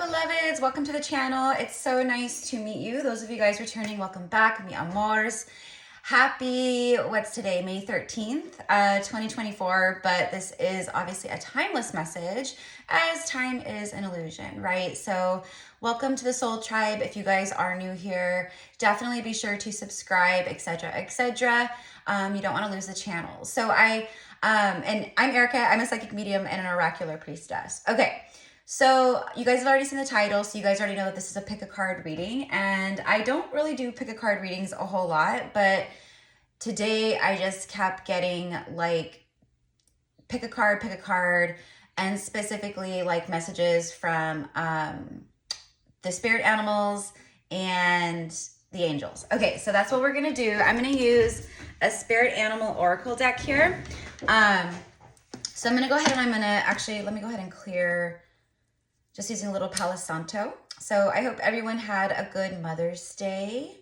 beloveds, welcome to the channel. It's so nice to meet you. Those of you guys returning, welcome back, mi amors. Happy, what's today, May 13th, 2024, but this is obviously a timeless message as time is an illusion, right? So welcome to the Soul Tribe. If you guys are new here, definitely be sure to subscribe, etc., etc. You don't want to lose the channel. So and I'm Erica. I'm a psychic medium and an oracular priestess. Okay. So you guys have already seen the title, so you guys already know that this is a pick a card reading, and I don't really do pick a card readings a whole lot, but today I just kept getting like pick a card, and specifically like messages from the spirit animals and the angels. Okay, so that's what we're gonna do. I'm gonna use a spirit animal oracle deck here. So I'm gonna go ahead and let me go ahead and clear. Just using a little Palo Santo. So I hope everyone had a good Mother's Day.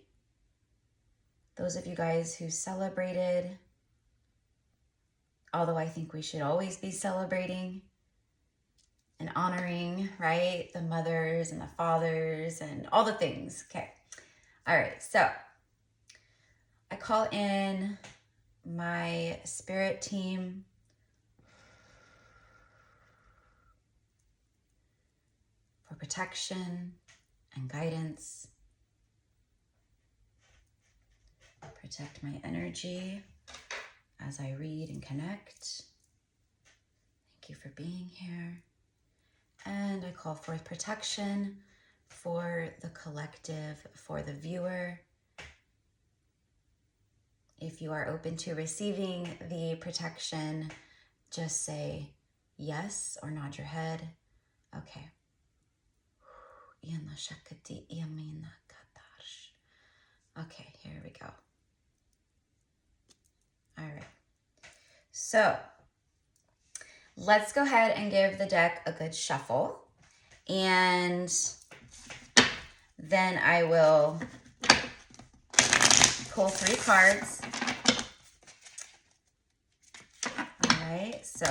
Those of you guys who celebrated, although I think we should always be celebrating and honoring, right? The mothers and the fathers and all the things. Okay. All right. So I call in my spirit team. For protection and guidance. Protect my energy as I read and connect. Thank you for being here. And I call forth protection for the collective, for the viewer. If you are open to receiving the protection, just say yes or nod your head. Okay. Okay, here we go. All right. So let's go ahead and give the deck a good shuffle. And then I will pull 3 cards. All right, so,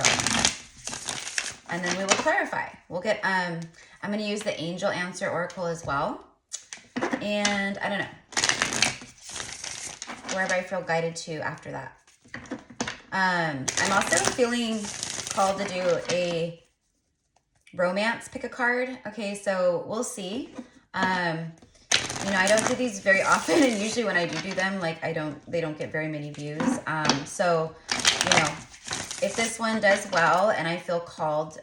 and then we will clarify. We'll get, I'm going to use the Angel Answer Oracle as well. And I don't know, wherever I feel guided to after that. I'm also feeling called to do a romance pick a card. Okay, so we'll see. You know, I don't do these very often, and usually when I do them, like they don't get very many views. So, you know, if this one does well and I feel called,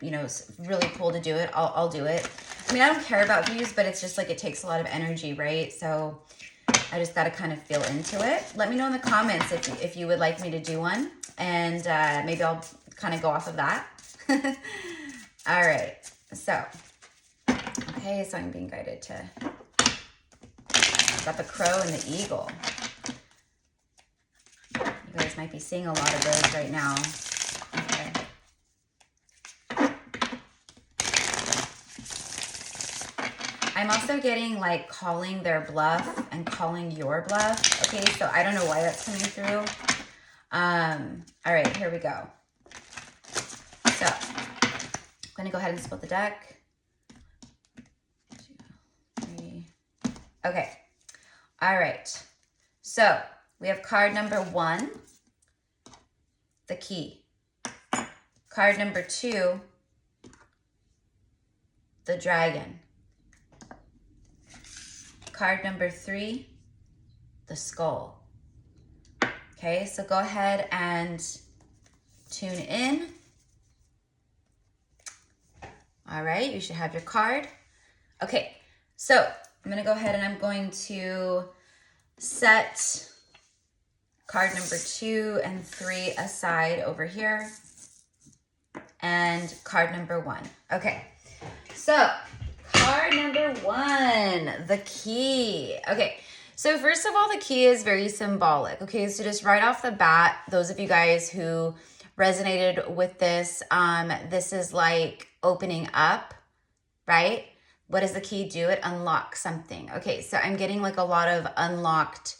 you know, really cool to do it, I'll do it. I mean, I don't care about views, but it's just like it takes a lot of energy, right? So I just got to kind of feel into it. Let me know in the comments if you would like me to do one, and maybe I'll kind of go off of that. All right. So, okay, so I'm being guided to, got the crow and the eagle. You guys might be seeing a lot of those right now. Okay. I'm also getting like calling their bluff and calling your bluff. Okay, so I don't know why that's coming through. All right, here we go. So I'm gonna go ahead and split the deck. 2, 3. Okay. All right. So we have card number 1, the key. Card number 2, the dragon. Card number 3, the skull. Okay, so go ahead and tune in. All right, you should have your card. Okay, so I'm going to go ahead and I'm going to set card number 2 and 3 aside over here. And card number 1. Okay, so card number 1, the key. Okay, so first of all, the key is very symbolic. Okay, so just right off the bat, those of you guys who resonated with this, this is like opening up, right? What does the key do? It unlocks something. Okay, so I'm getting like a lot of unlocked,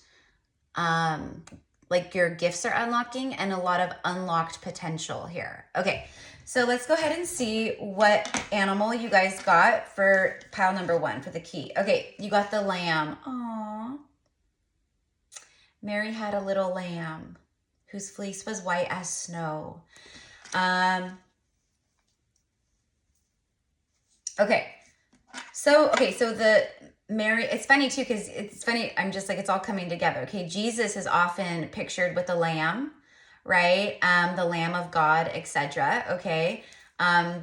like your gifts are unlocking and a lot of unlocked potential here. Okay, So let's go ahead and see what animal you guys got for pile number 1 for the key. Okay, you got the lamb. Aww. Mary had a little lamb whose fleece was white as snow. Okay. So the Mary, it's funny too, because it's funny, I'm just like, it's all coming together. Okay, Jesus is often pictured with a lamb, right? The Lamb of God, etc. Okay,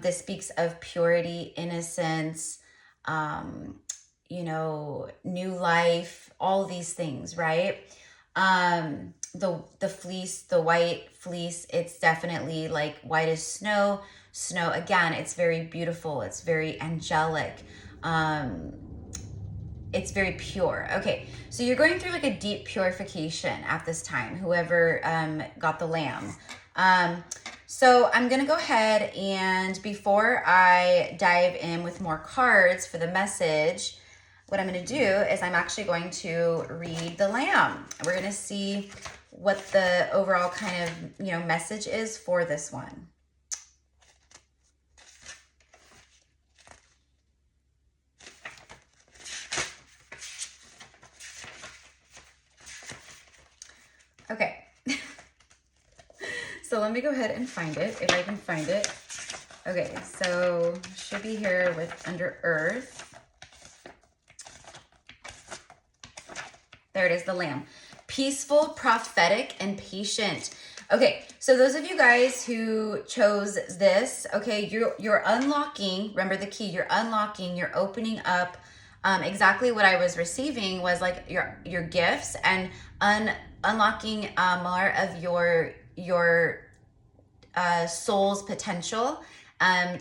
this speaks of purity, innocence, you know, new life, all these things, right? The fleece, the white fleece, it's definitely like white as snow. Snow, again, it's very beautiful, it's very angelic, it's very pure. Okay, so you're going through like a deep purification at this time, whoever got the lamb. So I'm gonna go ahead, and before I dive in with more cards for the message, what I'm gonna do is I'm actually going to read the lamb. We're gonna see what the overall kind of, you know, message is for this one. Okay, so let me go ahead and find it, if I can find it. Okay, so should be here with under earth. There it is, the lamb. Peaceful, prophetic, and patient. Okay, so those of you guys who chose this, okay, you're unlocking, remember the key, you're unlocking, you're opening up. Exactly what I was receiving was like your gifts, and unlocking more of your soul's potential,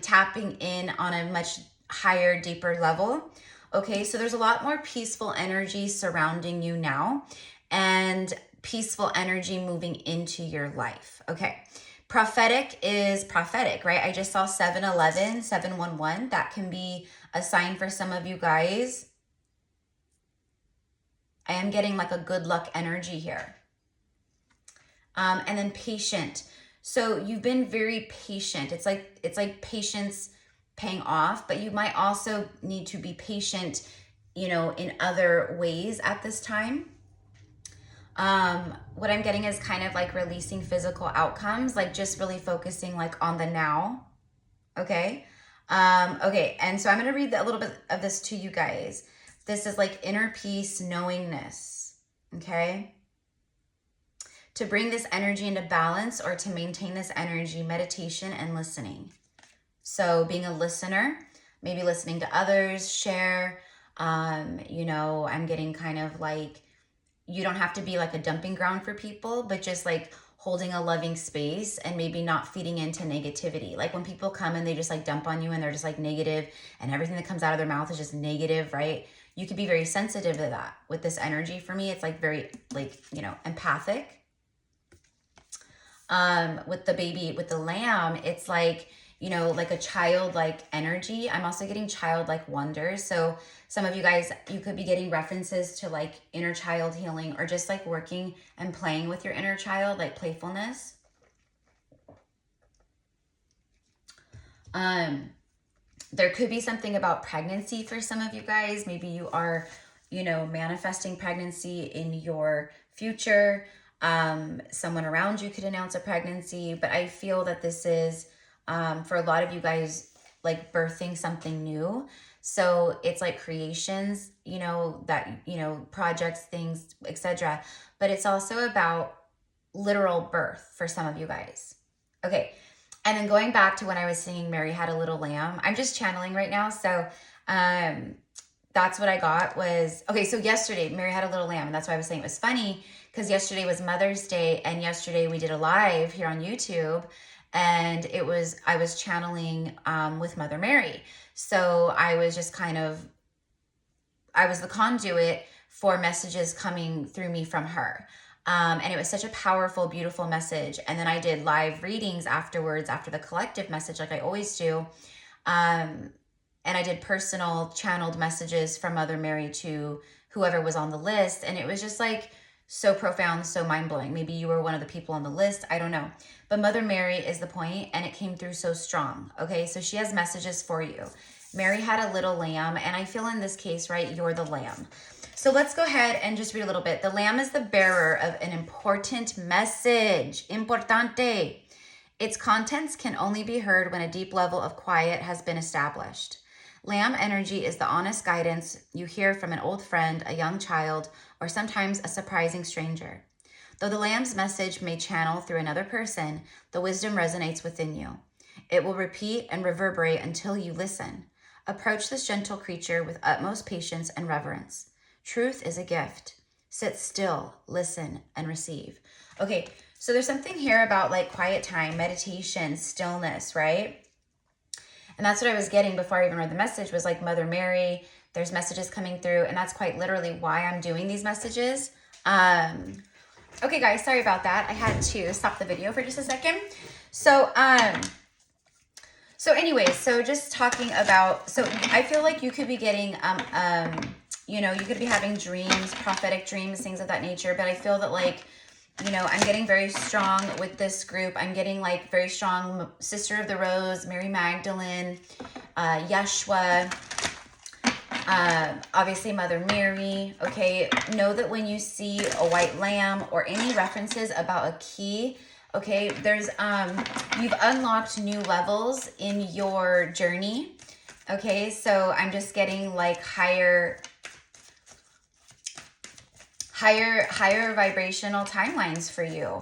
tapping in on a much higher, deeper level. Okay, so there's a lot more peaceful energy surrounding you now, and peaceful energy moving into your life. Okay, prophetic is prophetic, right? I just saw 711, 711. That can be a sign for some of you guys. I am getting like a good luck energy here. And then patient. So you've been very patient. It's like patience paying off, but you might also need to be patient, you know, in other ways at this time. What I'm getting is kind of like releasing physical outcomes, like just really focusing like on the now. Okay. Okay. And so I'm going to read a little bit of this to you guys. This is like inner peace, knowingness. Okay. To bring this energy into balance, or to maintain this energy, meditation and listening. So being a listener, maybe listening to others, share, you know, I'm getting kind of like, you don't have to be like a dumping ground for people, but just like holding a loving space and maybe not feeding into negativity. Like when people come and they just like dump on you and they're just like negative, and everything that comes out of their mouth is just negative, right? You could be very sensitive to that. With this energy, for me, it's like very like, you know, empathic. With the baby, with the lamb, it's like, you know, like a childlike energy. I'm also getting childlike wonder. So some of you guys, you could be getting references to like inner child healing, or just like working and playing with your inner child, like playfulness. There could be something about pregnancy for some of you guys. Maybe you are, you know, manifesting pregnancy in your future. Someone around you could announce a pregnancy, but I feel that this is, for a lot of you guys, like birthing something new. So it's like creations, you know, that, you know, projects, things, etc. But it's also about literal birth for some of you guys. Okay. And then going back to when I was singing Mary Had a Little Lamb, I'm just channeling right now. So, that's what I got was, okay, so yesterday, Mary Had a Little Lamb. And that's why I was saying it was funny, because yesterday was Mother's Day, and yesterday we did a live here on YouTube, and I was channeling with Mother Mary. So I was just kind of, I was the conduit for messages coming through me from her. And it was such a powerful, beautiful message. And then I did live readings afterwards, after the collective message, like I always do. And I did personal channeled messages from Mother Mary to whoever was on the list. And it was just like so profound, so mind-blowing. Maybe you were one of the people on the list. I don't know. But Mother Mary is the point, and it came through so strong. Okay, so she has messages for you. Mary had a little lamb, and I feel in this case, right, you're the lamb. So let's go ahead and just read a little bit. The lamb is the bearer of an important message. Importante. Its contents can only be heard when a deep level of quiet has been established. Lamb energy is the honest guidance you hear from an old friend, a young child, or sometimes a surprising stranger. Though the lamb's message may channel through another person, the wisdom resonates within you. It will repeat and reverberate until you listen. Approach this gentle creature with utmost patience and reverence. Truth is a gift. Sit still, listen, and receive. Okay, so there's something here about like quiet time, meditation, stillness, right? And that's what I was getting before I even read the message was like Mother Mary. There's messages coming through, and that's quite literally why I'm doing these messages. Okay, guys, sorry about that. I had to stop the video for just a second. So anyways, so just talking about, so I feel like you could be getting, you know, you could be having dreams, prophetic dreams, things of that nature. But I feel that like, you know, I'm getting very strong with this group. I'm getting like very strong Sister of the Rose, Mary Magdalene, Yeshua, obviously Mother Mary. Okay, know that when you see a white lamb or any references about a key, okay, there's you've unlocked new levels in your journey. Okay, so I'm just getting like higher vibrational timelines for you.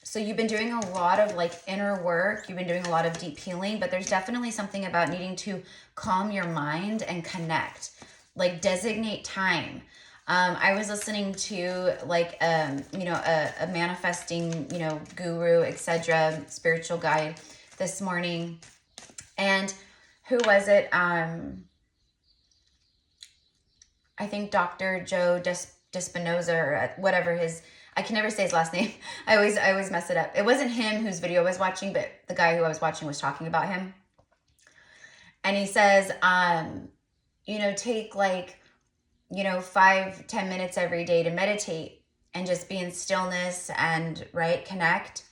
So you've been doing a lot of like inner work. You've been doing a lot of deep healing, but there's definitely something about needing to calm your mind and connect, like designate time. I was listening to like, you know, a manifesting, you know, guru, etc., spiritual guide this morning. And who was it? I think Dr. Joe Dispenza or whatever his, I can never say his last name. I always mess it up. It wasn't him whose video I was watching, but the guy who I was watching was talking about him. And he says, you know, take like, you know, 5-10 minutes every day to meditate and just be in stillness and, right, connect.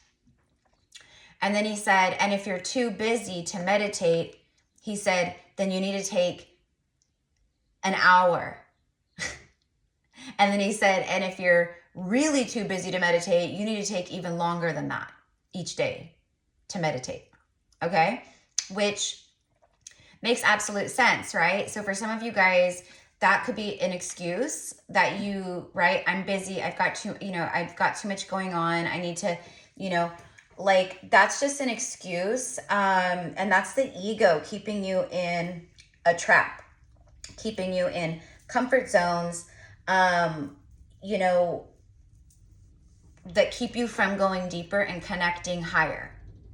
And then he said, and if you're too busy to meditate, he said, then you need to take an hour. And then he said, and if you're really too busy to meditate, you need to take even longer than that each day to meditate. Okay? Which makes absolute sense, right? So for some of you guys, that could be an excuse that you, right? I'm busy. I've got too much going on. I need to, you know, like that's just an excuse. And that's the ego keeping you in a trap, keeping you in comfort zones, you know, that keep you from going deeper and connecting higher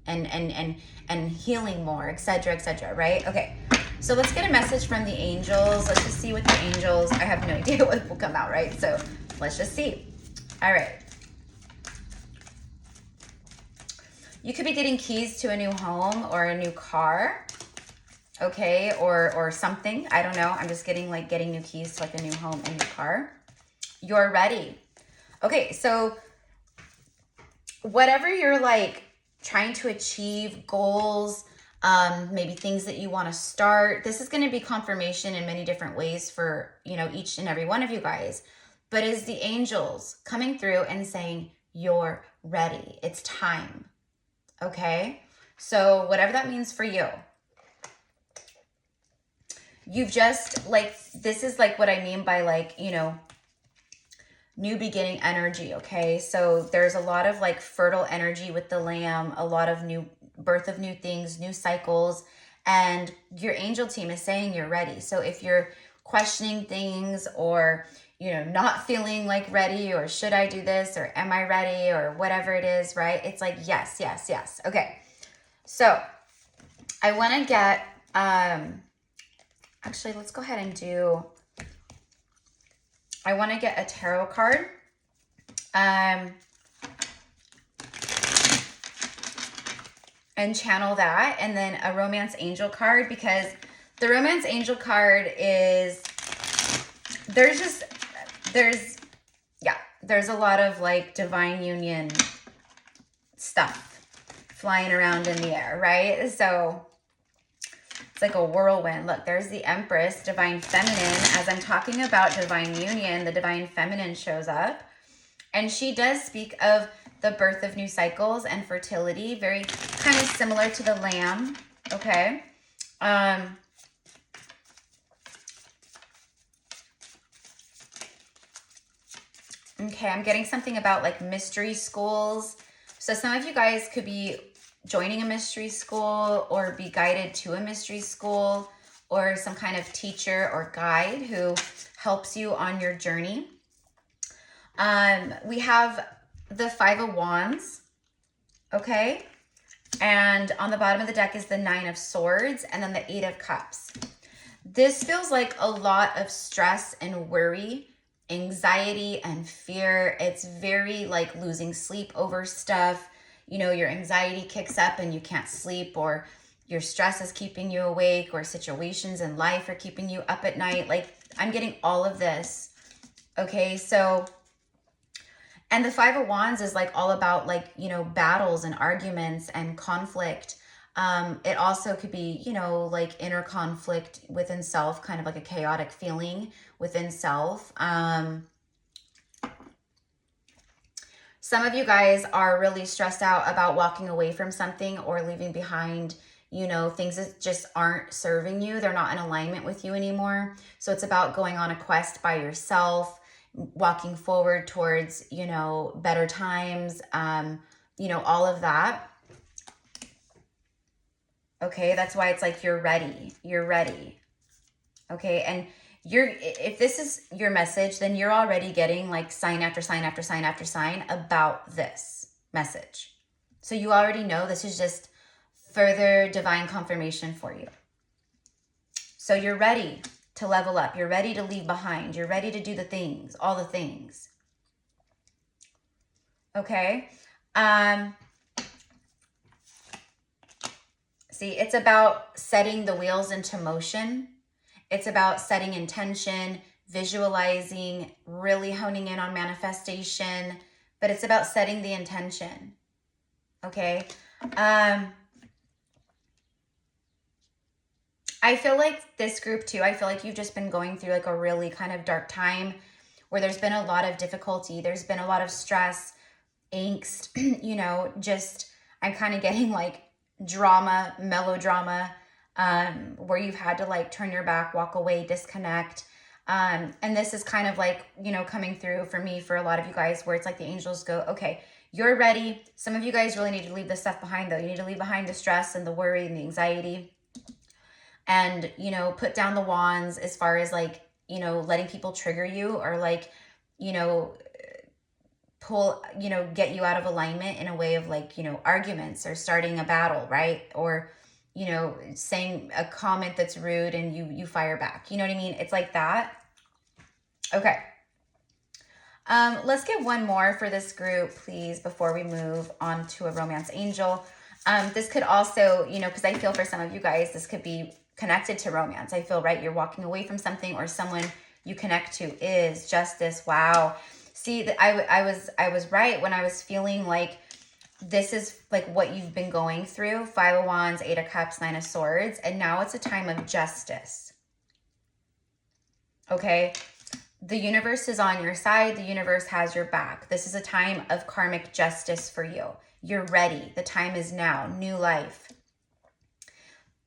and healing more, etc., right? Okay. So let's get a message from the angels. Let's just see what the angels, I have no idea what will come out, right? So let's just see. All right. You could be getting keys to a new home or a new car. Okay, or something. I don't know. I'm just getting like getting new keys to like a new home and new car. You're ready. Okay, so whatever you're like trying to achieve, goals, maybe things that you want to start, this is going to be confirmation in many different ways for, you know, each and every one of you guys. But is the angels coming through and saying, you're ready. It's time. Okay, so whatever that means for you. You've just like, this is like what I mean by like, you know, new beginning energy. Okay. So there's a lot of like fertile energy with the lamb, a lot of new birth of new things, new cycles, and your angel team is saying you're ready. So if you're questioning things or, you know, not feeling like ready, or should I do this, or am I ready, or whatever it is, right? It's like, yes, yes, yes. Okay. So I want to get, actually, let's go ahead and do, I want to get a tarot card. And channel that. And then a romance angel card, because the romance angel card is, yeah, there's a lot of like divine union stuff flying around in the air, right? So it's like a whirlwind. Look, there's the Empress, divine feminine. As I'm talking about divine union, the divine feminine shows up. And she does speak of the birth of new cycles and fertility, very kind of similar to the lamb, okay? Okay, I'm getting something about like mystery schools. So some of you guys could be joining a mystery school or be guided to a mystery school or some kind of teacher or guide who helps you on your journey. We have the Five of Wands, okay? And on the bottom of the deck is the Nine of Swords and then the Eight of Cups. This feels like a lot of stress and worry, anxiety and fear. It's very like losing sleep over stuff. You know, your anxiety kicks up and you can't sleep, or your stress is keeping you awake, or situations in life are keeping you up at night. Like, I'm getting all of this. Okay, so, and the Five of Wands is like all about like, you know, battles and arguments and conflict. It also could be, you know, like inner conflict within self, kind of like a chaotic feeling within self. Some of you guys are really stressed out about walking away from something or leaving behind, you know, things that just aren't serving you. They're not in alignment with you anymore. So it's about going on a quest by yourself, walking forward towards, you know, better times, you know, all of that. Okay, that's why it's like you're ready. You're ready. Okay, and if this is your message, then you're already getting like sign after sign after sign after sign about this message. So you already know this is just further divine confirmation for you. So you're ready to level up. You're ready to leave behind. You're ready to do the things, all the things. Okay. See, it's about setting the wheels into motion. It's about setting intention, visualizing, really honing in on manifestation, but it's about setting the intention. Okay. I feel like this group too, I feel like you've just been going through like a really kind of dark time where there's been a lot of difficulty. There's been a lot of stress, angst, you know, just, I'm kind of getting like drama, melodrama, where you've had to like turn your back, walk away, disconnect. And this is kind of like, you know, coming through for me, for a lot of you guys, where it's like the angels go, okay, you're ready. Some of you guys really need to leave this stuff behind though. You need to leave behind the stress and the worry and the anxiety, and, you know, put down the wands as far as like, you know, letting people trigger you or like, you know, pull, you know, get you out of alignment in a way of like, you know, arguments or starting a battle, right? Or, you know, saying a comment that's rude and you fire back. You know what I mean? It's like that. Okay. Let's get one more for this group, please, before we move on to a romance angel. This could also, you know, because I feel for some of you guys, this could be connected to romance. I feel, right? You're walking away from something, or someone you connect to is justice. Wow. See, I was right when I was feeling like this is like what you've been going through. Five of Wands, Eight of Cups, Nine of Swords. And now it's a time of justice. Okay. The universe is on your side. The universe has your back. This is a time of karmic justice for you. You're ready. The time is now. New life.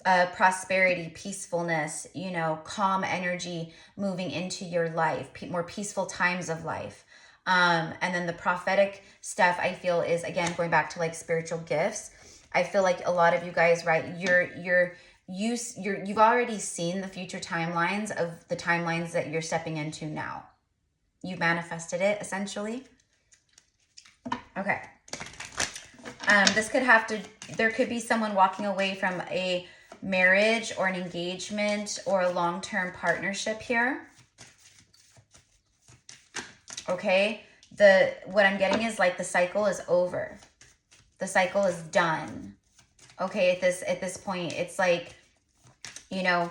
Prosperity, peacefulness, you know, calm energy moving into your life. More peaceful times of life. And then the prophetic stuff, I feel, is again going back to like spiritual gifts. I feel like a lot of you guys, right, you've already seen the future timelines of the timelines that you're stepping into now. You've manifested it essentially. Okay. There could be someone walking away from a marriage or an engagement or a long-term partnership here. Okay, what I'm getting is like the cycle is over. The cycle is done. Okay, at this point, it's like, you know,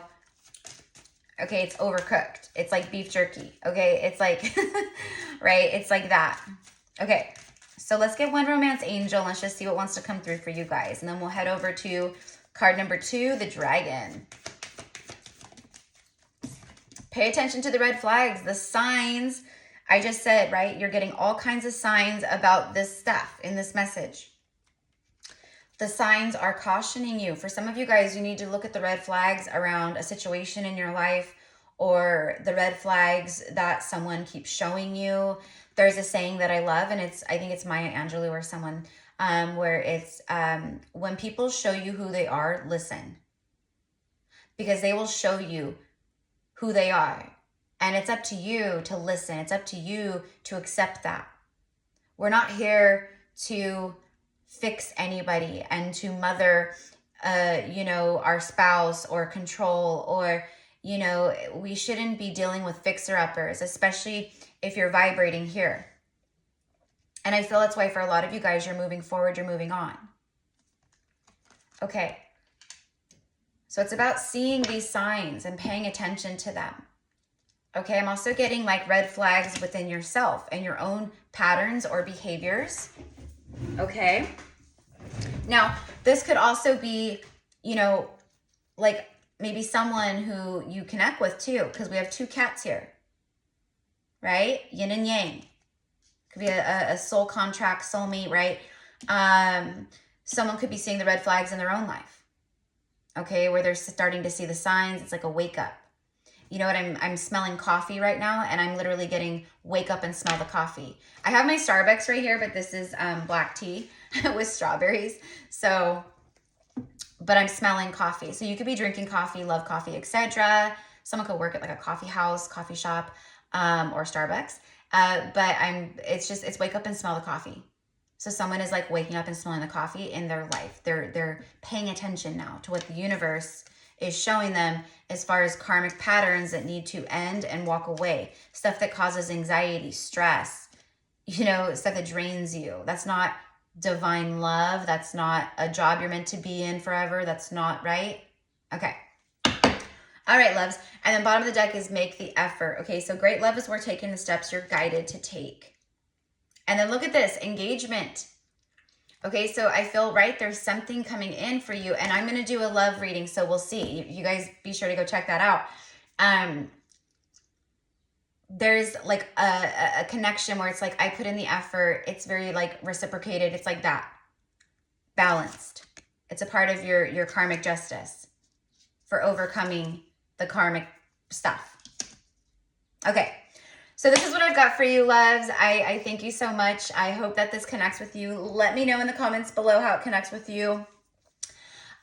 okay, it's overcooked. It's like beef jerky. Okay, it's like, right? It's like that. Okay, so let's get one romance angel. Let's just see what wants to come through for you guys. And then we'll head over to card number 2, the dragon. Pay attention to the red flags, the signs. I just said, right? You're getting all kinds of signs about this stuff in this message. The signs are cautioning you. For some of you guys, you need to look at the red flags around a situation in your life, or the red flags that someone keeps showing you. There's a saying that I love, and I think it's Maya Angelou or someone, where it's, when people show you who they are, listen. Because they will show you who they are. And it's up to you to listen. It's up to you to accept that. We're not here to fix anybody and to mother, our spouse or control, or, we shouldn't be dealing with fixer-uppers, especially if you're vibrating here. And I feel that's why for a lot of you guys, you're moving forward, you're moving on. Okay. So it's about seeing these signs and paying attention to them. Okay, I'm also getting like red flags within yourself and your own patterns or behaviors. Okay. Now, this could also be, like maybe someone who you connect with too, because we have 2 cats here, right? Yin and yang. Could be a soul contract, soulmate, right? Someone could be seeing the red flags in their own life. Okay, where they're starting to see the signs. It's like a wake up. You know what? I'm smelling coffee right now, and I'm literally getting wake up and smell the coffee. I have my Starbucks right here, but this is black tea with strawberries. So, but I'm smelling coffee. So you could be drinking coffee, love coffee, etc. Someone could work at like a coffee house, coffee shop, or Starbucks. But it's wake up and smell the coffee. So someone is like waking up and smelling the coffee in their life. They're paying attention now to what the universe is showing them as far as karmic patterns that need to end and walk away. Stuff that causes anxiety, stress, stuff that drains you. That's not divine love. That's not a job you're meant to be in forever. That's not right. Okay. All right, loves. And then bottom of the deck is make the effort. Okay, so great love is we're taking the steps you're guided to take. And then look at this, engagement. Okay, so I feel, right, there's something coming in for you. And I'm going to do a love reading, so we'll see. You guys be sure to go check that out. There's like a connection where it's like I put in the effort. It's very like reciprocated. It's like that. Balanced. It's a part of your karmic justice for overcoming the karmic stuff. Okay. So this is what I've got for you, loves. I thank you so much. I hope that this connects with you. Let me know in the comments below how it connects with you.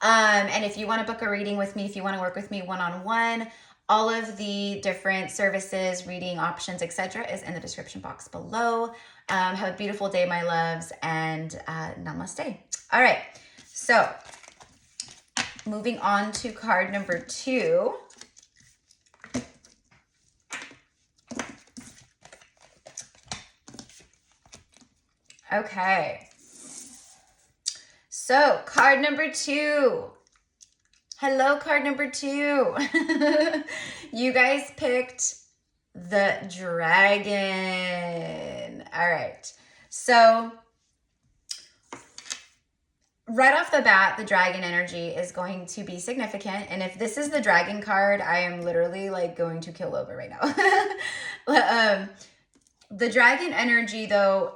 And if you want to book a reading with me, if you want to work with me one-on-one, all of the different services, reading options, etc. is in the description box below. Have a beautiful day, my loves, and namaste. All right, so moving on to card number 2. Okay, so card number 2. Hello, card number 2. You guys picked the dragon. All right, so right off the bat, the dragon energy is going to be significant. And if this is the dragon card, I am literally like going to kill over right now. The dragon energy, though,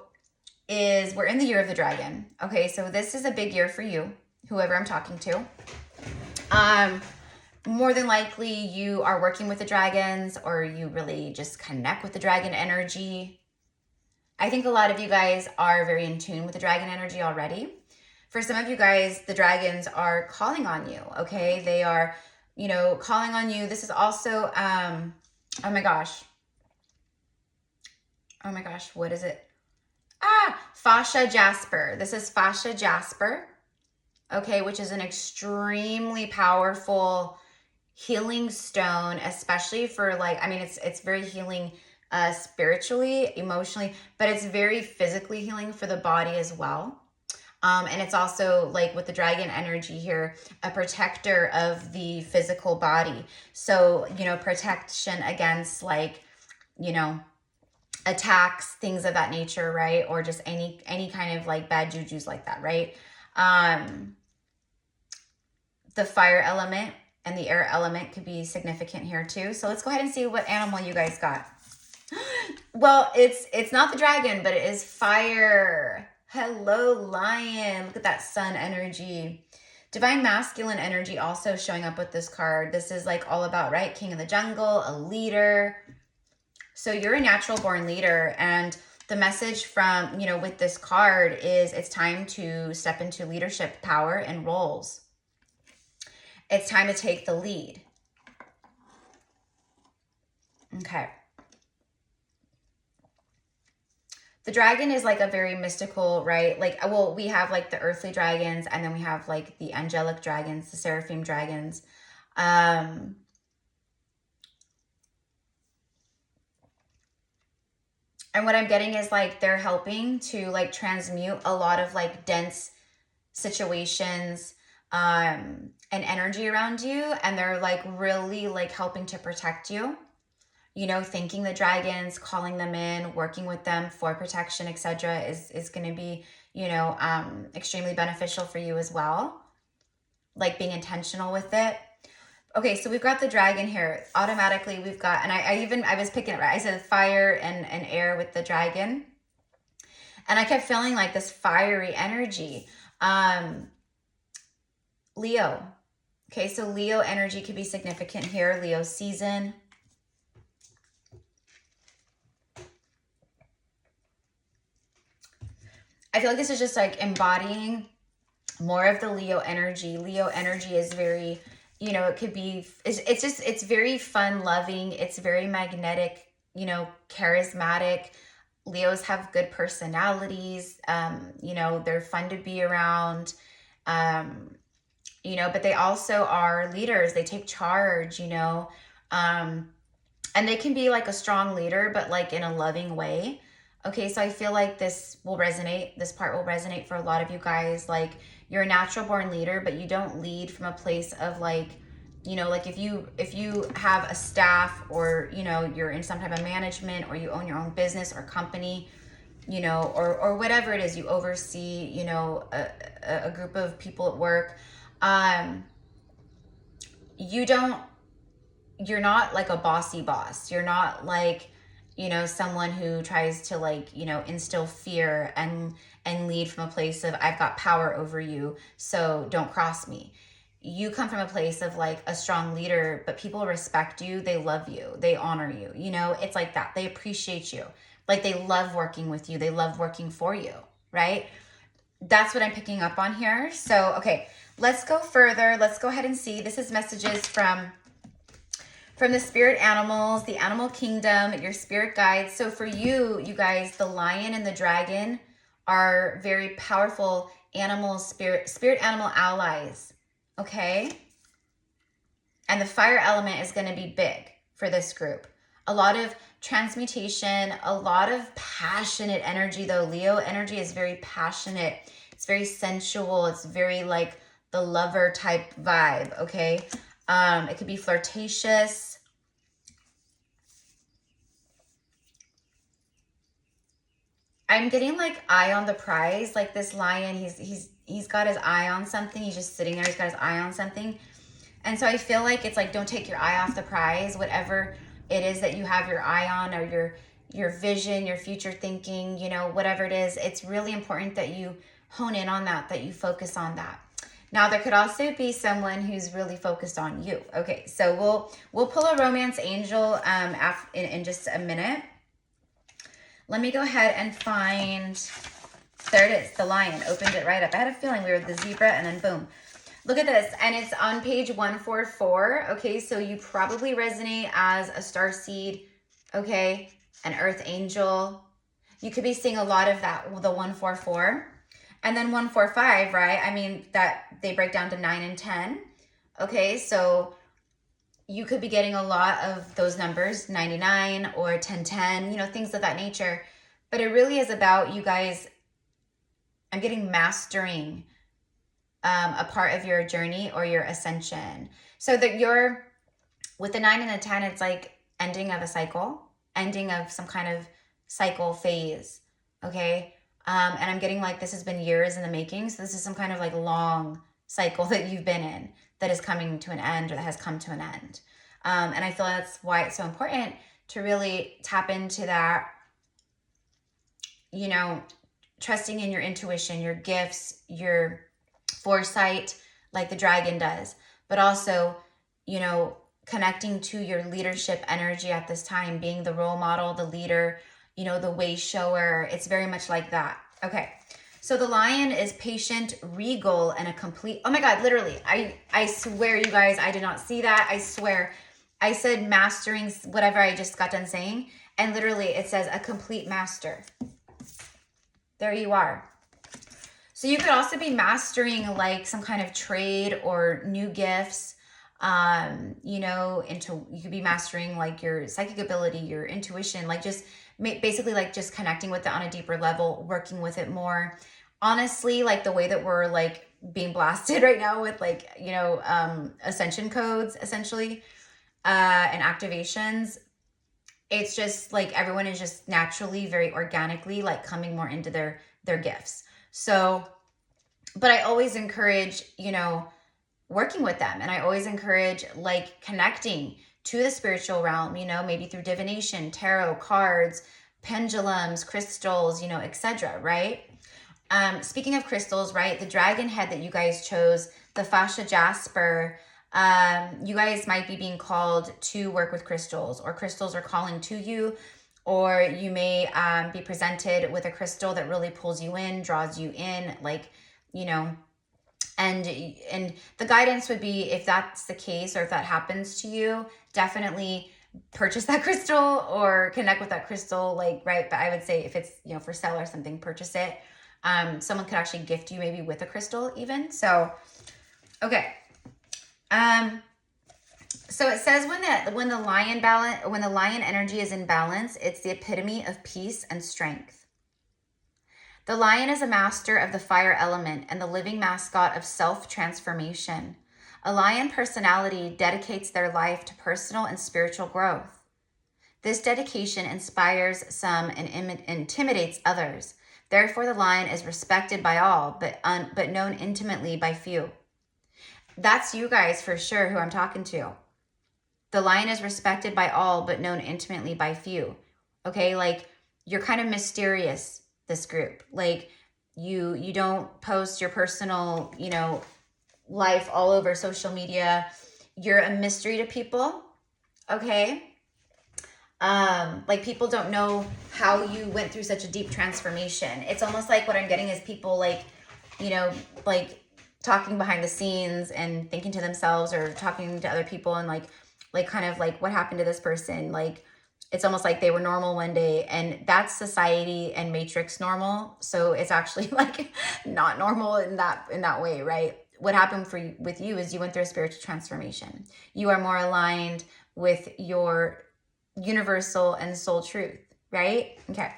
is we're in the year of the dragon. Okay, so this is a big year for you, whoever I'm talking to. More than likely you are working with the dragons, or you really just connect with the dragon energy. I think a lot of you guys are very in tune with the dragon energy already. For some of you guys, the dragons are calling on you, okay? They are, calling on you. This is also, oh my gosh, what is it? Fascia Jasper. This is Fascia Jasper, okay, which is an extremely powerful healing stone, especially for it's very healing spiritually, emotionally, but it's very physically healing for the body as well. And it's also like with the dragon energy here, a protector of the physical body. So, protection against attacks, things of that nature, right? Or just any kind of like bad jujus like that, right? The fire element and the air element could be significant here too. So let's go ahead and see what animal you guys got. Well, it's not the dragon, but it is fire. Hello, lion. Look at that sun energy. Divine masculine energy also showing up with this card. This is like all about, right? King of the jungle, a leader. So you're a natural born leader, and the message from, you know, with this card is it's time to step into leadership power and roles. It's time to take the lead. Okay. The dragon is like a very mystical, right? Like, well, we have like the earthly dragons, and then we have like the angelic dragons, the seraphim dragons. And what I'm getting is like they're helping to like transmute a lot of like dense situations and energy around you, and they're like really like helping to protect you, you know, thanking the dragons, calling them in, working with them for protection, etc. is going to be, you know, extremely beneficial for you as well, like being intentional with it. Okay, so we've got the dragon here. Automatically we've got, and I was picking it right, I said fire and air with the dragon, and I kept feeling like this fiery energy. Leo. Okay, so Leo energy could be significant here. Leo season. I feel like this is just like embodying more of the Leo energy. Leo energy is very, you know, it could be, it's very fun loving. It's very magnetic, you know, charismatic. Leos have good personalities. You know, they're fun to be around. You know, but they also are leaders. They take charge, you know, and they can be like a strong leader, but like in a loving way. Okay, so I feel like this will resonate. This part will resonate for a lot of you guys. Like, you're a natural born leader, but you don't lead from a place of like, you know, like if you have a staff, or, you know, you're in some type of management, or you own your own business or company, you know, or whatever it is, you oversee, you know, a group of people at work. You're not like a bossy boss. You're not like, you know, someone who tries to like, you know, instill fear and lead from a place of I've got power over you, so don't cross me. You come from a place of like a strong leader, but people respect you, they love you, they honor you, you know, it's like that. They appreciate you. Like, they love working with you, they love working for you, right? That's what I'm picking up on here. So, okay, let's go further. Let's go ahead and see. This is messages from the spirit animals, the animal kingdom, your spirit guides. So for you, you guys, the lion and the dragon are very powerful animals, spirit animal allies, okay? And the fire element is going to be big for this group. A lot of transmutation, a lot of passionate energy though. Leo energy is very passionate. It's very sensual. It's very like the lover type vibe, okay? It could be flirtatious. I'm getting like eye on the prize. Like this lion, he's got his eye on something. He's just sitting there. He's got his eye on something. And so I feel like it's like, don't take your eye off the prize. Whatever it is that you have your eye on, or your vision, your future thinking, you know, whatever it is, it's really important that you hone in on that, that you focus on that. Now, there could also be someone who's really focused on you. Okay, so we'll pull a romance angel in just a minute. Let me go ahead and find, there it is, the lion. Opened it right up. I had a feeling we were the zebra, and then boom. Look at this, and it's on page 144. Okay, so you probably resonate as a starseed, okay, an earth angel. You could be seeing a lot of that, the 144. And then 145, right? I mean, that they break down to 9 and 10. Okay, so you could be getting a lot of those numbers, 99 or 1010, you know, things of that nature. But it really is about you guys, I'm getting mastering a part of your journey or your ascension. So that you're, with the 9 and the 10, it's like ending of a cycle, ending of some kind of cycle phase, okay? And I'm getting like this has been years in the making. So this is some kind of like long cycle that you've been in that is coming to an end or that has come to an end. And I feel that's why it's so important to really tap into that, you know, trusting in your intuition, your gifts, your foresight, like the dragon does, but also, you know, connecting to your leadership energy at this time, being the role model, the leader, you know, the way shower. It's very much like that. Okay. So the lion is patient, regal, and a complete, oh my God, literally, I swear you guys, I did not see that. I swear I said mastering whatever I just got done saying. And literally it says a complete master. There you are. So you could also be mastering like some kind of trade or new gifts, you know, you could be mastering like your psychic ability, your intuition, like just basically like just connecting with it on a deeper level, working with it more. Honestly, like the way that we're like being blasted right now with like, you know, ascension codes essentially, and activations, it's just like everyone is just naturally, very organically like coming more into their gifts. So, but I always encourage, you know, working with them. And I always encourage like connecting to the spiritual realm, you know, maybe through divination, tarot, cards, pendulums, crystals, you know, etc. Right? Speaking of crystals, right? The dragon head that you guys chose, the fascia jasper, you guys might be being called to work with crystals, or crystals are calling to you, or you may be presented with a crystal that really pulls you in, draws you in, like, you know, and the guidance would be, if that's the case, or if that happens to you, definitely purchase that crystal or connect with that crystal, like, right? But I would say if it's, you know, for sale or something, purchase it. Someone could actually gift you maybe with a crystal even. So, okay. So it says when the lion energy is in balance, it's the epitome of peace and strength. The lion is a master of the fire element and the living mascot of self-transformation. A lion personality dedicates their life to personal and spiritual growth. This dedication inspires some and intimidates others. Therefore, the lion is respected by all, but known intimately by few. That's you guys for sure who I'm talking to. The lion is respected by all, but known intimately by few. Okay, like you're kind of mysterious, this group. Like you don't post your personal, you know, life all over social media. You're a mystery to people. Okay. Like people don't know how you went through such a deep transformation. It's almost like what I'm getting is people like, you know, like talking behind the scenes and thinking to themselves or talking to other people and like kind of like what happened to this person. Like it's almost like they were normal one day, and that's society and matrix normal. So it's actually like not normal in that way, right? What happened with you is you went through a spiritual transformation. You are more aligned with your universal and soul truth, right? Okay.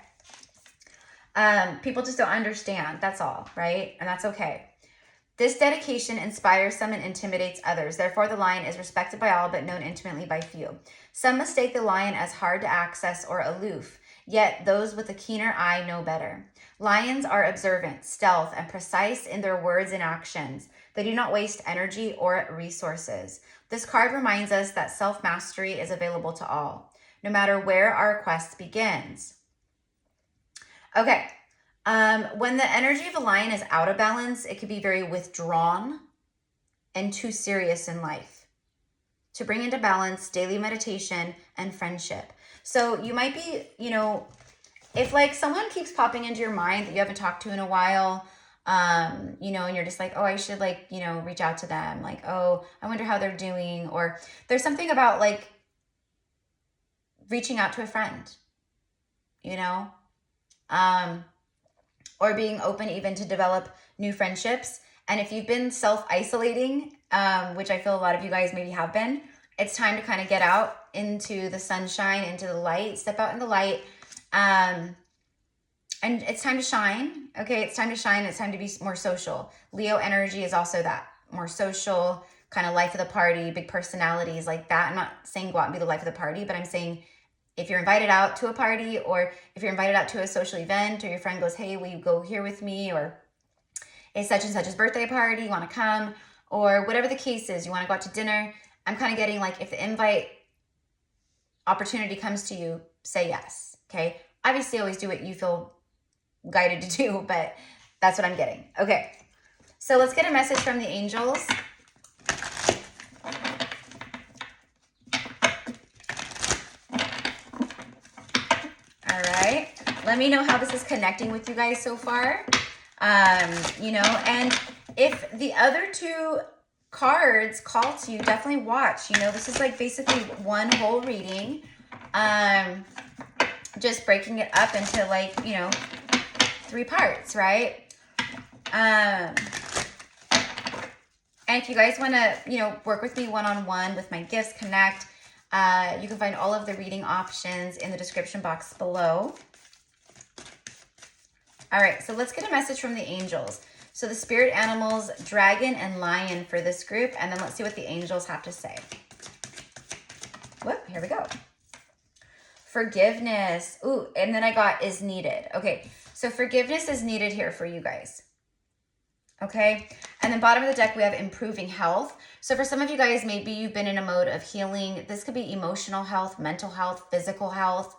People just don't understand. That's all, right? And that's okay. This dedication inspires some and intimidates others. Therefore, the lion is respected by all, but known intimately by few. Some mistake the lion as hard to access or aloof, yet those with a keener eye know better. Lions are observant, stealth, and precise in their words and actions. They do not waste energy or resources. This card reminds us that self-mastery is available to all, no matter where our quest begins. Okay. When the energy of a lion is out of balance, it can be very withdrawn and too serious in life. To bring into balance, daily meditation and friendship. So you might be, you know, if like someone keeps popping into your mind that you haven't talked to in a while, you know, and you're just like, oh, I should like, you know, reach out to them. Like, oh, I wonder how they're doing. Or there's something about like reaching out to a friend, you know, or being open even to develop new friendships. And if you've been self-isolating, which I feel a lot of you guys maybe have been, it's time to kind of get out into the sunshine, into the light, step out in the light. And it's time to shine. Okay, it's time to shine. It's time to be more social. Leo energy is also that, more social, kind of life of the party, big personalities like that. I'm not saying go out and be the life of the party, but I'm saying if you're invited out to a party, or if you're invited out to a social event, or your friend goes, hey, will you go here with me? Or it's such and such's birthday party, you want to come? Or whatever the case is, you want to go out to dinner. I'm kind of getting like, if the invite opportunity comes to you, say yes, okay? Obviously, always do what you feel guided to do, but that's what I'm getting. Okay, so let's get a message from the angels. All right, let me know how this is connecting with you guys so far. You know, and if the other two cards call to you, definitely watch. You know, this is like basically one whole reading. Just breaking it up into like, you know, 3 parts, right? And if you guys want to, you know, work with me one-on-one with my gifts, connect, you can find all of the reading options in the description box below. All right, so let's get a message from the angels. So the spirit animals, dragon and lion for this group, and then let's see what the angels have to say. Whoop, here we go. Forgiveness. Ooh, and then I got is needed. Okay, so forgiveness is needed here for you guys. Okay, and then bottom of the deck, we have improving health. So for some of you guys, maybe you've been in a mode of healing. This could be emotional health, mental health, physical health.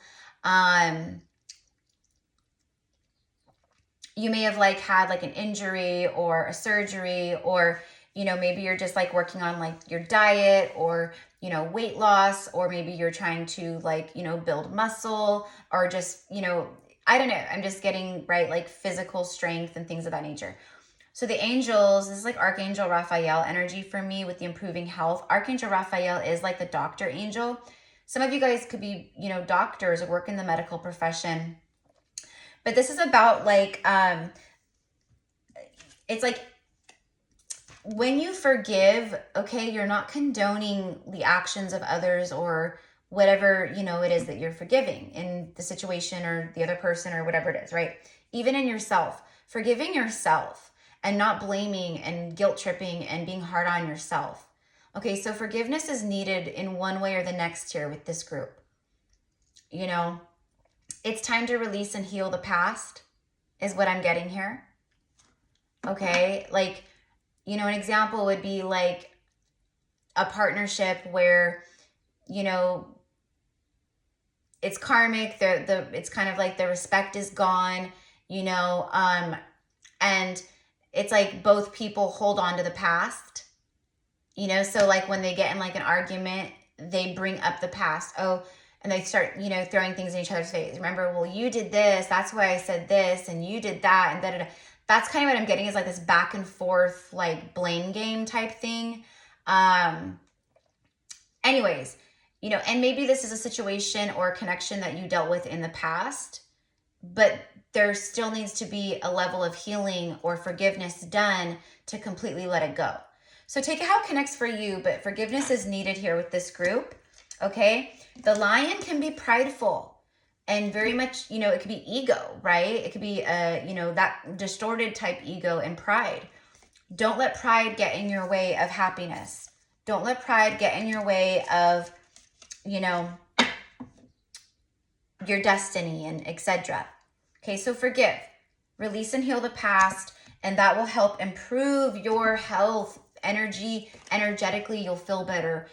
You may have like had like an injury or a surgery, or, you know, maybe you're just like working on like your diet, or, you know, weight loss, or maybe you're trying to like, you know, build muscle, or just, you know, I don't know. I'm just getting, right, like physical strength and things of that nature. So the angels, this is like Archangel Raphael energy for me with the improving health. Archangel Raphael is like the doctor angel. Some of you guys could be, you know, doctors or work in the medical profession. But this is about like, it's like when you forgive, okay, you're not condoning the actions of others or whatever, you know, it is that you're forgiving in the situation or the other person or whatever it is, right? Even in yourself, forgiving yourself and not blaming and guilt tripping and being hard on yourself. Okay, so forgiveness is needed in one way or the next here with this group. You know, it's time to release and heal the past is what I'm getting here. Okay, like, you know, an example would be like a partnership where, you know, it's karmic, it's kind of like the respect is gone, you know, and it's like both people hold on to the past, you know, so like when they get in like an argument, they bring up the past. Oh, and they start, you know, throwing things in each other's face. Remember, well, you did this, that's why I said this, and you did that, and da-da-da. That's kind of what I'm getting, is like this back and forth, like blame game type thing. Anyways, you know, and maybe this is a situation or a connection that you dealt with in the past, but there still needs to be a level of healing or forgiveness done to completely let it go. So take it how it connects for you, but forgiveness is needed here with this group, okay? The lion can be prideful and very much, you know, it could be ego, right? It could be, you know, that distorted type ego and pride. Don't let pride get in your way of happiness. Don't let pride get in your way of, you know, your destiny and etc. Okay, so forgive, release and heal the past, and that will help improve your health, energetically, you'll feel better.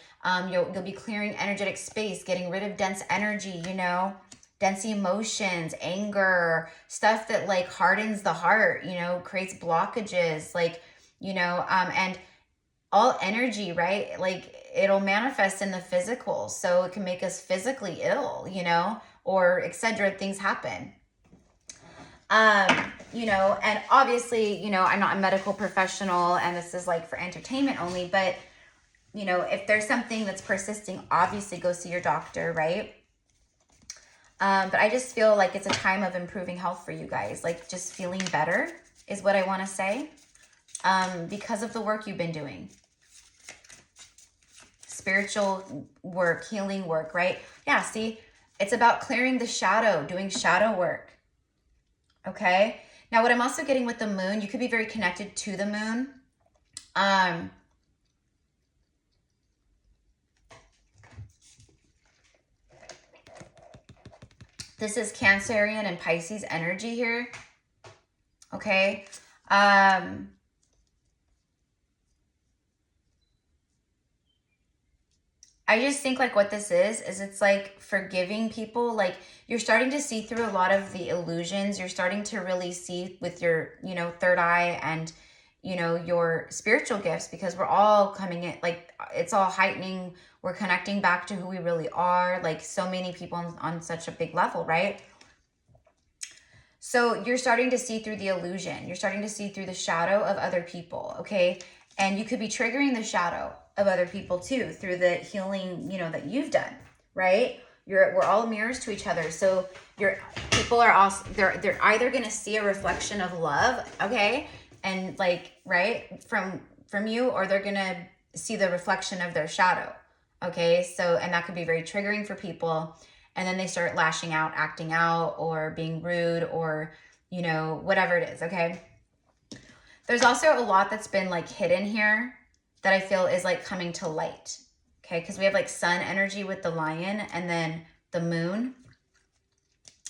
You'll be clearing energetic space, getting rid of dense energy, you know, dense emotions, anger, stuff that like hardens the heart, you know, creates blockages, like, you know, and all energy, right? Like it'll manifest in the physical. So it can make us physically ill, you know, or etc. Things happen. You know, and obviously, you know, I'm not a medical professional and this is like for entertainment only, but you know, if there's something that's persisting, obviously go see your doctor, right? But I just feel like it's a time of improving health for you guys, like just feeling better is what I want to say, because of the work you've been doing. Spiritual work, healing work, right? Yeah, see, it's about clearing the shadow, doing shadow work. Okay. Now, what I'm also getting with the moon, you could be very connected to the moon. This is Cancerian and Pisces energy here. Okay. I just think like what this is it's like forgiving people. Like you're starting to see through a lot of the illusions. You're starting to really see with your, you know, third eye and, you know, your spiritual gifts, because we're all coming in, like it's all heightening. We're connecting back to who we really are. Like so many people on such a big level, right? So you're starting to see through the illusion. You're starting to see through the shadow of other people, okay? And you could be triggering the shadow of other people too through the healing, you know, that you've done, right? We're all mirrors to each other. So people are also, they're either going to see a reflection of love, okay? And like, right, from you, or they're going to see the reflection of their shadow, okay? So, and that could be very triggering for people. And then they start lashing out, acting out, or being rude, or, you know, whatever it is, okay? There's also a lot that's been like hidden here that I feel is like coming to light, okay? Because we have like sun energy with the lion and then the moon.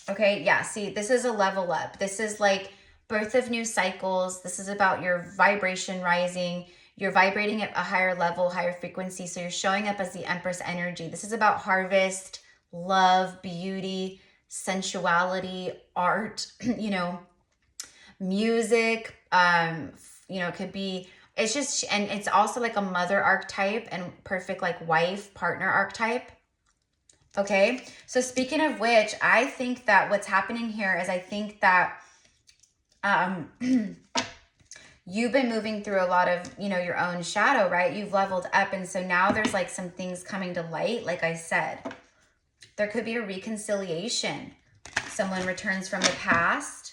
Okay, yeah, see, this is a level up. This is like birth of new cycles. This is about your vibration rising. You're vibrating at a higher level, higher frequency. So you're showing up as the Empress energy. This is about harvest, love, beauty, sensuality, art, you know, music, you know, it could be, it's just, and it's also like a mother archetype and perfect like wife, partner archetype. Okay. So speaking of which, I think that what's happening here is I think that, you've been moving through a lot of, you know, your own shadow, right? You've leveled up. And so now there's like some things coming to light. Like I said, there could be a reconciliation. Someone returns from the past,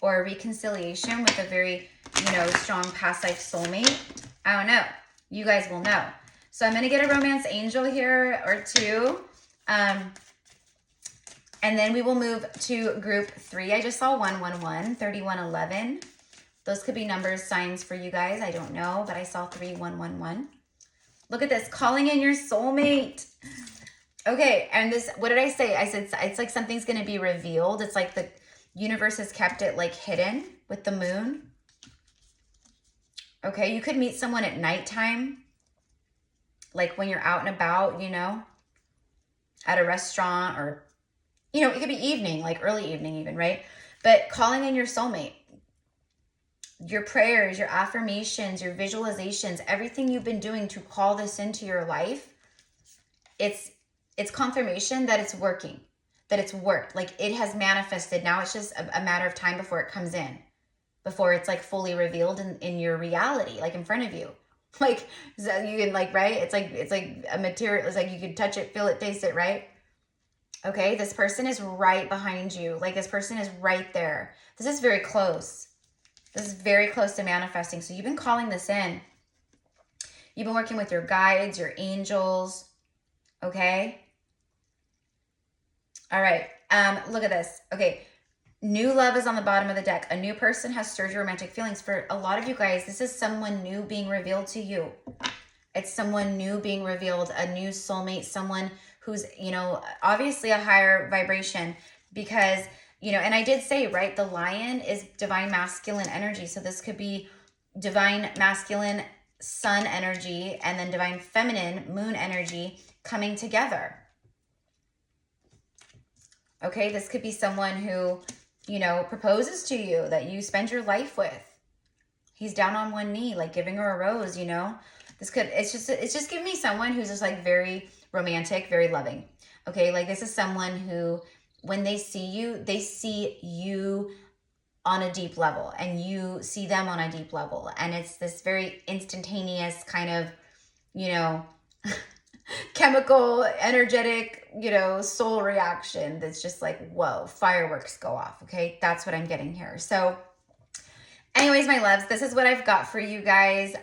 or a reconciliation with a very, you know, strong past life soulmate. I don't know. You guys will know. So I'm going to get a romance angel here or two. And then we will move to group 3. I just saw 111, 3111. Those could be numbers, signs for you guys. I don't know, but I saw 3111. Look at this, calling in your soulmate. Okay, and this, what did I say? I said it's like something's going to be revealed. It's like the universe has kept it like hidden with the moon. Okay, you could meet someone at nighttime, like when you're out and about, you know, at a restaurant, or, you know, it could be evening, like early evening even, right? But calling in your soulmate, your prayers, your affirmations, your visualizations, everything you've been doing to call this into your life, it's confirmation that it's working, that it's worked. Like it has manifested. Now it's just a matter of time before it comes in, before it's like fully revealed in your reality, like in front of you. Like, so you can like, right? It's like a material. It's like you can touch it, feel it, taste it, right? Okay, this person is right behind you. Like this person is right there. This is very close. This is very close to manifesting. So you've been calling this in. You've been working with your guides, your angels. Okay. All right. Look at this. Okay. New love is on the bottom of the deck. A new person has stirred your romantic feelings. For a lot of you guys, this is someone new being revealed to you. It's someone new being revealed, a new soulmate, someone who's, you know, obviously a higher vibration, because, you know, and I did say, right, the lion is divine masculine energy. So this could be divine masculine sun energy and then divine feminine moon energy coming together. Okay, this could be someone who, you know, proposes to you that you spend your life with. He's down on one knee, like giving her a rose, you know. It's just giving me someone who's just like very romantic, very loving. Okay, like this is someone who, when they see you on a deep level, and you see them on a deep level. And it's this very instantaneous kind of, you know, chemical, energetic, you know, soul reaction that's just like, whoa, fireworks go off. Okay, that's what I'm getting here. So anyways, my loves, this is what I've got for you guys.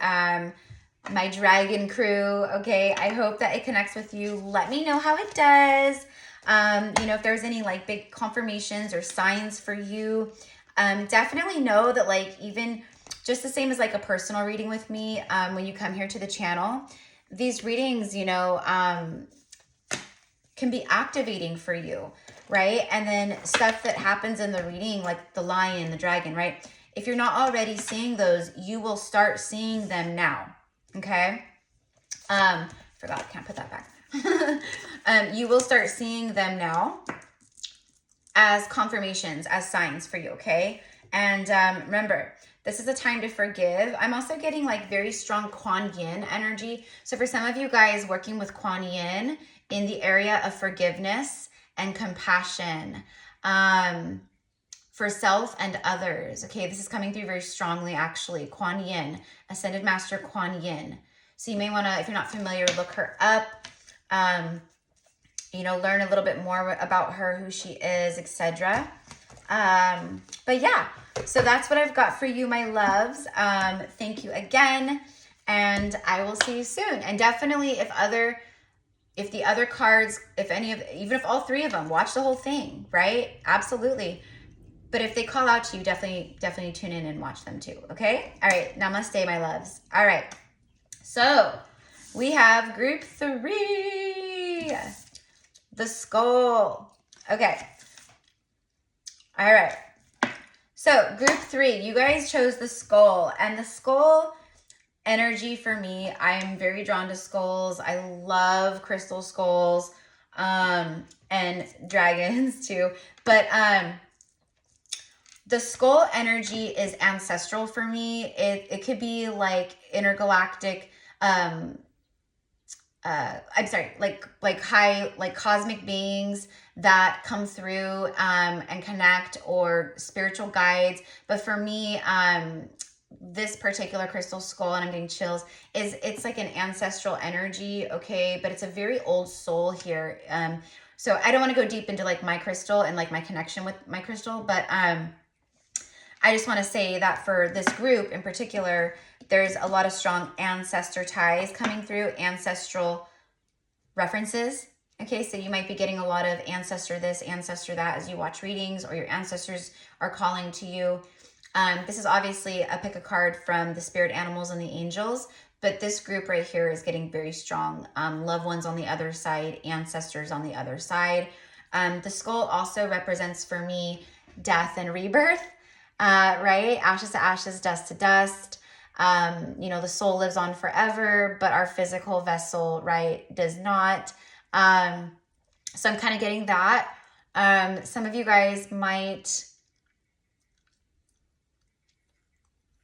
My dragon crew. Okay, I hope that it connects with you. Let me know how it does. You know, if there's any like big confirmations or signs for you. Definitely know that, like, even just the same as like a personal reading with me, when you come here to the channel, these readings, you know, can be activating for you, right? And then stuff that happens in the reading, like the lion, the dragon, right? If you're not already seeing those, you will start seeing them now, okay? Forgot, I can't put that back. You will start seeing them now as confirmations, as signs for you, okay? And remember, this is a time to forgive. I'm also getting like very strong Kuan Yin energy. So for some of you guys working with Kuan Yin in the area of forgiveness and compassion for self and others, okay? This is coming through very strongly, actually. Kuan Yin, Ascended Master Kuan Yin. So you may want to, if you're not familiar, look her up. You know, learn a little bit more about her, who she is, etc. But yeah, so that's what I've got for you, my loves. Thank you again, and I will see you soon. And definitely, if the other cards, if any of, even if all three of them, watch the whole thing, right? Absolutely. But if they call out to you, definitely tune in and watch them too. Okay. All right. Namaste, my loves. All right. So we have group 3, the skull. Okay. All right. So group 3, you guys chose the skull, and the skull energy for me, I am very drawn to skulls. I love crystal skulls, and dragons too. But, the skull energy is ancestral for me. It could be like intergalactic, I'm sorry, like high, like cosmic beings that come through and connect, or spiritual guides. But for me, this particular crystal skull, and I'm getting chills, it's like an ancestral energy, okay? But it's a very old soul here. So I don't want to go deep into like my crystal and like my connection with my crystal, but I just want to say that for this group in particular, there's a lot of strong ancestor ties coming through, ancestral references. Okay, so you might be getting a lot of ancestor this, ancestor that as you watch readings, or your ancestors are calling to you. This is obviously a pick a card from the spirit animals and the angels, but this group right here is getting very strong. Loved ones on the other side, ancestors on the other side. The skull also represents for me death and rebirth. Right? Ashes to ashes, dust to dust. You know, the soul lives on forever, but our physical vessel, right, does not. So I'm kind of getting that. Some of you guys might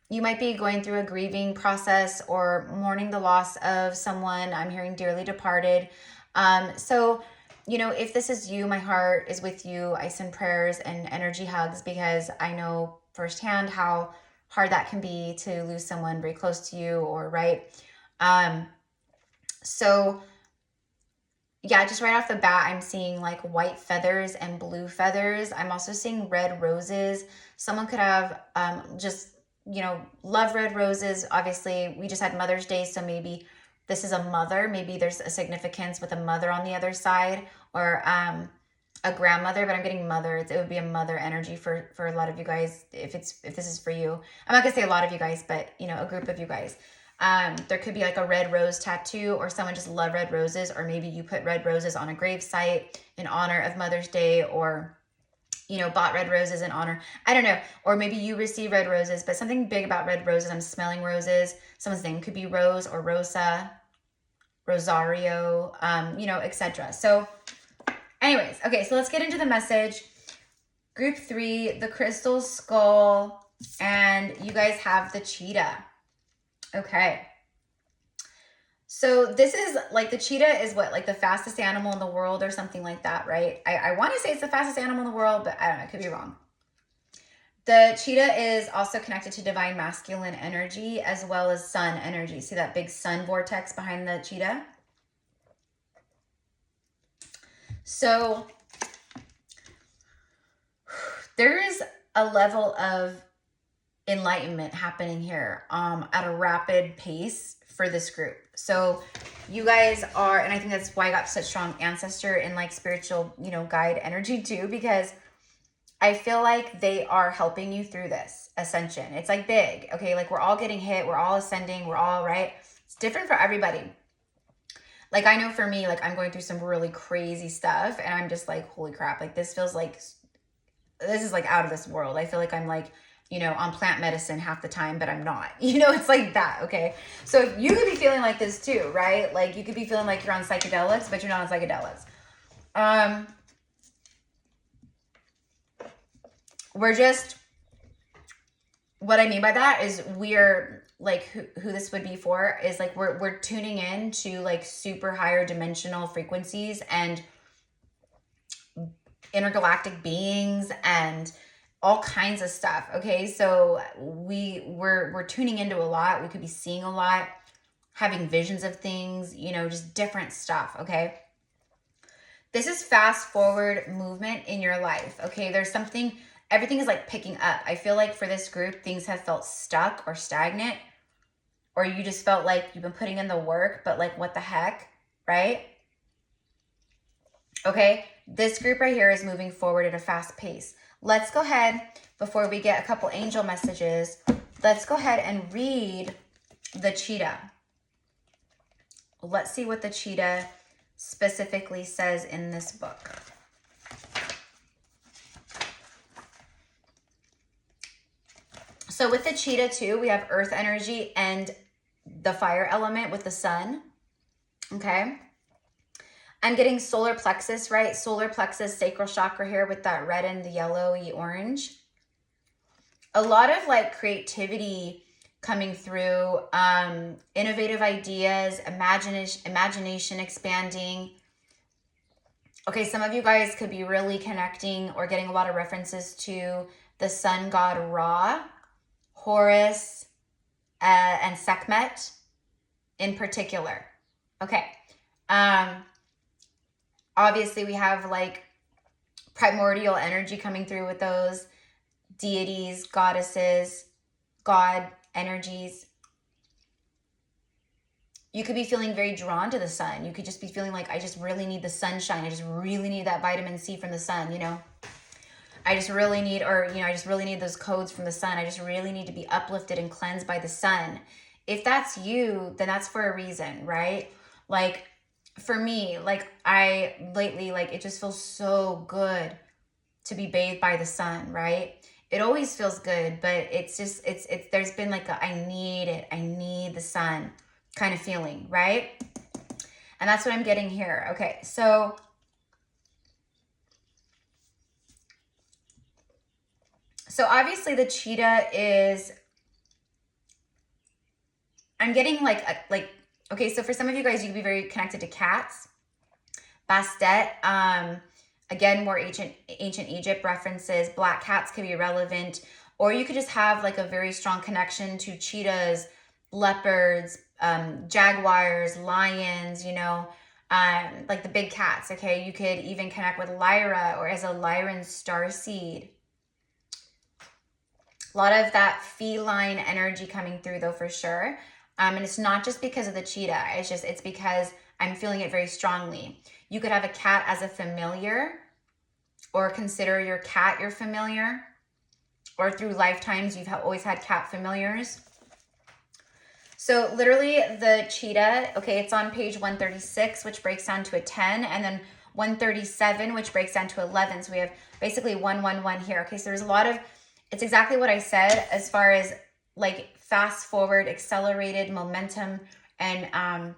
be going through a grieving process or mourning the loss of someone. I'm hearing dearly departed. So, you know, if this is you, my heart is with you. I send prayers and energy hugs, because I know firsthand how hard that can be to lose someone very close to you, or right. So yeah, just right off the bat, I'm seeing like white feathers and blue feathers. I'm also seeing red roses. Someone could have just, you know, love red roses. Obviously, we just had Mother's Day, so maybe this is a mother. Maybe there's a significance with a mother on the other side, or a grandmother, but I'm getting mother. It would be a mother energy for a lot of you guys. If this is for you, I'm not gonna say a lot of you guys, but you know, a group of you guys. There could be like a red rose tattoo, or someone just love red roses, or maybe you put red roses on a grave site in honor of Mother's Day, or you know, bought red roses in honor. I don't know. Or maybe you receive red roses, but something big about red roses. I'm smelling roses. Someone's name could be Rose or Rosa, Rosario, you know, etc. So anyways, okay, so let's get into the message. Group 3, the crystal skull, and you guys have the cheetah. Okay. So this is like, the cheetah is what, like the fastest animal in the world or something like that, right? I want to say it's the fastest animal in the world, but I don't know, I could be wrong. The cheetah is also connected to divine masculine energy as well as sun energy. See that big sun vortex behind the cheetah? So there is a level of enlightenment happening here at a rapid pace for this group. So you guys are, and I think that's why I got such strong ancestor and like spiritual, you know, guide energy too, because I feel like they are helping you through this ascension. It's like big, okay? Like we're all getting hit, we're all ascending, we're all, right? It's different for everybody. Like, I know for me, like, I'm going through some really crazy stuff, and I'm just like, holy crap, like, this feels like, this is like out of this world. I feel like I'm like, you know, on plant medicine half the time, but I'm not. You know, it's like that, okay? So you could be feeling like this too, right? Like, you could be feeling like you're on psychedelics, but you're not on psychedelics. We're just, what I mean by that is we're like, who this would be for is like, we're tuning in to like super higher dimensional frequencies and intergalactic beings and all kinds of stuff. Okay, so we're tuning into a lot. We could be seeing a lot, having visions of things, you know, just different stuff. Okay, this is fast forward movement in your life. Okay, there's something, everything is like picking up. I feel like for this group, things have felt stuck or stagnant, or you just felt like you've been putting in the work, but like, what the heck, right? Okay, this group right here is moving forward at a fast pace. Let's go ahead, before we get a couple angel messages, let's go ahead and read the cheetah. Let's see what the cheetah specifically says in this book. So with the cheetah too, we have earth energy and the fire element with the sun. Okay. I'm getting solar plexus, right? Solar plexus, sacral chakra here with that red and the yellowy orange. A lot of like creativity coming through, innovative ideas, imagination expanding. Okay, some of you guys could be really connecting or getting a lot of references to the sun god Ra, Horus, and Sekhmet in particular. Okay. Obviously, we have like primordial energy coming through with those deities, goddesses, god energies. You could be feeling very drawn to the sun. You could just be feeling like, I just really need the sunshine. I just really need that vitamin C from the sun, you know. I just really need, or, you know, I just really need those codes from the sun. I just really need to be uplifted and cleansed by the sun. If that's you, then that's for a reason, right? Like, for me, like, lately, like, it just feels so good to be bathed by the sun, right? It always feels good, but it's just, there's been like a, I need it, I need the sun kind of feeling, right? And that's what I'm getting here. Okay, so obviously the cheetah is, I'm getting like, okay, so for some of you guys, you could be very connected to cats. Bastet, again, more ancient Egypt references. Black cats could be relevant, or you could just have like a very strong connection to cheetahs, leopards, jaguars, lions, you know, like the big cats. Okay, you could even connect with Lyra or as a Lyran starseed. A lot of that feline energy coming through though, for sure. And it's not just because of the cheetah. It's because I'm feeling it very strongly. You could have a cat as a familiar, or consider your cat your familiar, or through lifetimes you've always had cat familiars. So literally the cheetah, okay, it's on page 136, which breaks down to a 10, and then 137, which breaks down to 11. So we have basically 111 here. Okay, so there's a lot of, it's exactly what I said as far as like fast forward, accelerated momentum, and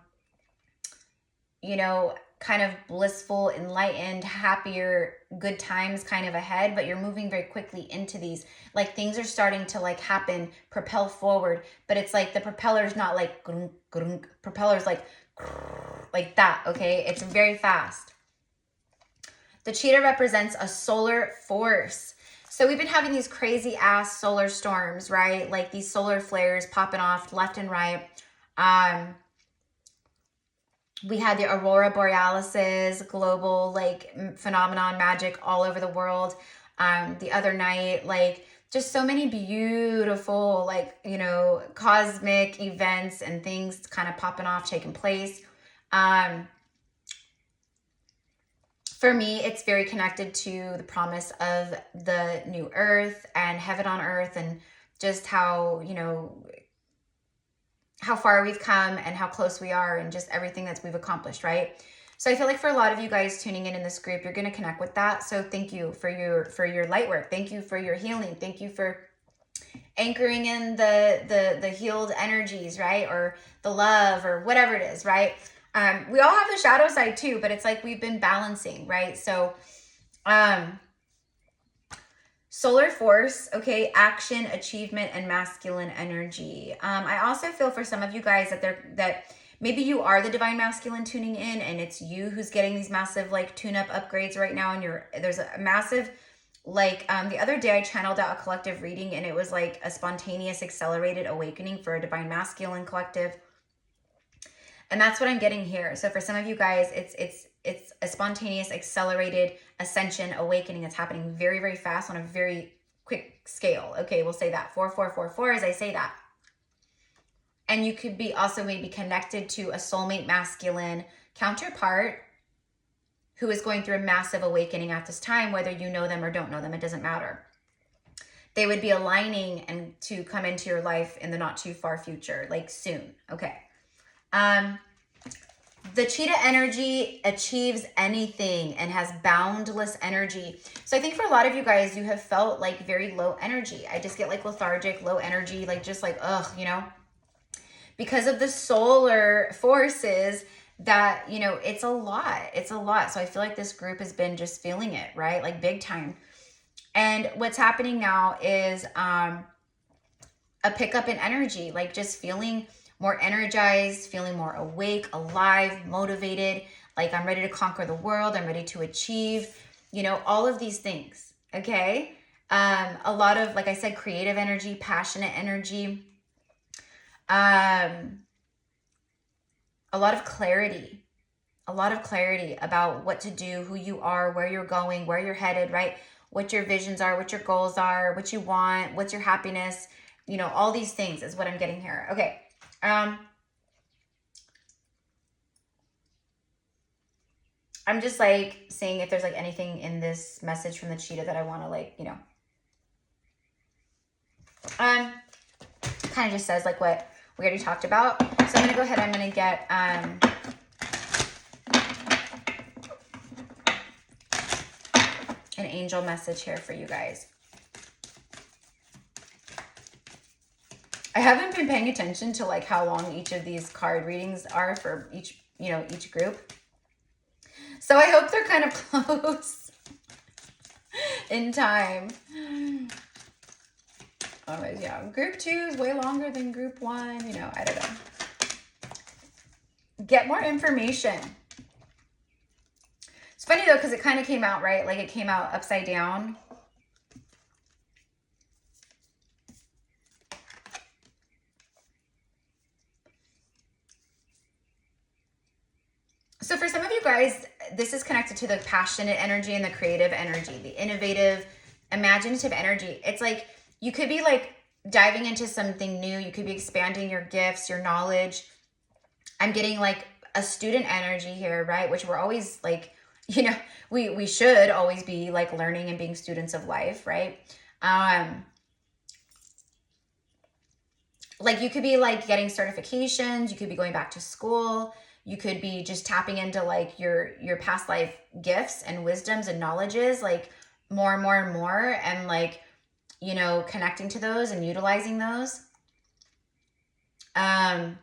you know, kind of blissful, enlightened, happier, good times kind of ahead, but you're moving very quickly into these, like things are starting to like happen, propel forward, but it's like the propeller's not like grunk, grunk, propeller's like that, okay? It's very fast. The cheetah represents a solar force. So we've been having these crazy ass solar storms, right? Like these solar flares popping off left and right. We had the aurora borealises, global like phenomenon, magic all over the world. The other night, like just so many beautiful, like, you know, cosmic events and things kind of popping off, taking place. For me, it's very connected to the promise of the new earth and heaven on earth, and just how, you know, how far we've come and how close we are and just everything that we've accomplished, right? So I feel like for a lot of you guys tuning in this group, you're going to connect with that. So thank you for your light work. Thank you for your healing. Thank you for anchoring in the healed energies, right? Or the love or whatever it is, right? We all have the shadow side too, but it's like we've been balancing, right? So solar force, okay, action, achievement, and masculine energy. I also feel for some of you guys that maybe you are the divine masculine tuning in, and it's you who's getting these massive like tune-up upgrades right now, and there's a massive like the other day I channeled out a collective reading, and it was like a spontaneous accelerated awakening for a divine masculine collective. And that's what I'm getting here. So for some of you guys, it's a spontaneous, accelerated ascension, awakening that's happening very, very fast on a very quick scale. Okay, we'll say that. 4444 as I say that. And you could be also maybe connected to a soulmate masculine counterpart who is going through a massive awakening at this time, whether you know them or don't know them, it doesn't matter. They would be aligning and to come into your life in the not too far future, like soon. Okay. The cheetah energy achieves anything and has boundless energy. So I think for a lot of you guys, you have felt like very low energy. I just get like lethargic, low energy, like just like, ugh, you know, because of the solar forces that, you know, it's a lot. It's a lot. So I feel like this group has been just feeling it, right? Like big time. And what's happening now is a pickup in energy, like just feeling more energized, feeling more awake, alive, motivated, like I'm ready to conquer the world, I'm ready to achieve, you know, all of these things, okay? A lot of, like I said, creative energy, passionate energy, a lot of clarity about what to do, who you are, where you're going, where you're headed, right? What your visions are, what your goals are, what you want, what's your happiness, you know, all these things is what I'm getting here. Okay. I'm just like seeing if there's like anything in this message from the cheetah that I want to like, you know, kind of just says like what we already talked about. So I'm going to go ahead. I'm going to get, an angel message here for you guys. I haven't been paying attention to like how long each of these card readings are for each, you know, each group. So I hope they're kind of close in time. Otherwise, yeah, group 2 is way longer than group 1. You know, I don't know. Get more information. It's funny though, because it kind of came out, right? Like it came out upside down. So for some of you guys, this is connected to the passionate energy and the creative energy, the innovative, imaginative energy. It's like you could be like diving into something new. You could be expanding your gifts, your knowledge. I'm getting like a student energy here, right? Which we're always like, you know, we should always be like learning and being students of life, right? Like you could be like getting certifications. You could be going back to school. You could be just tapping into like your past life gifts and wisdoms and knowledges, like more and more and more, and like, you know, connecting to those and utilizing those. And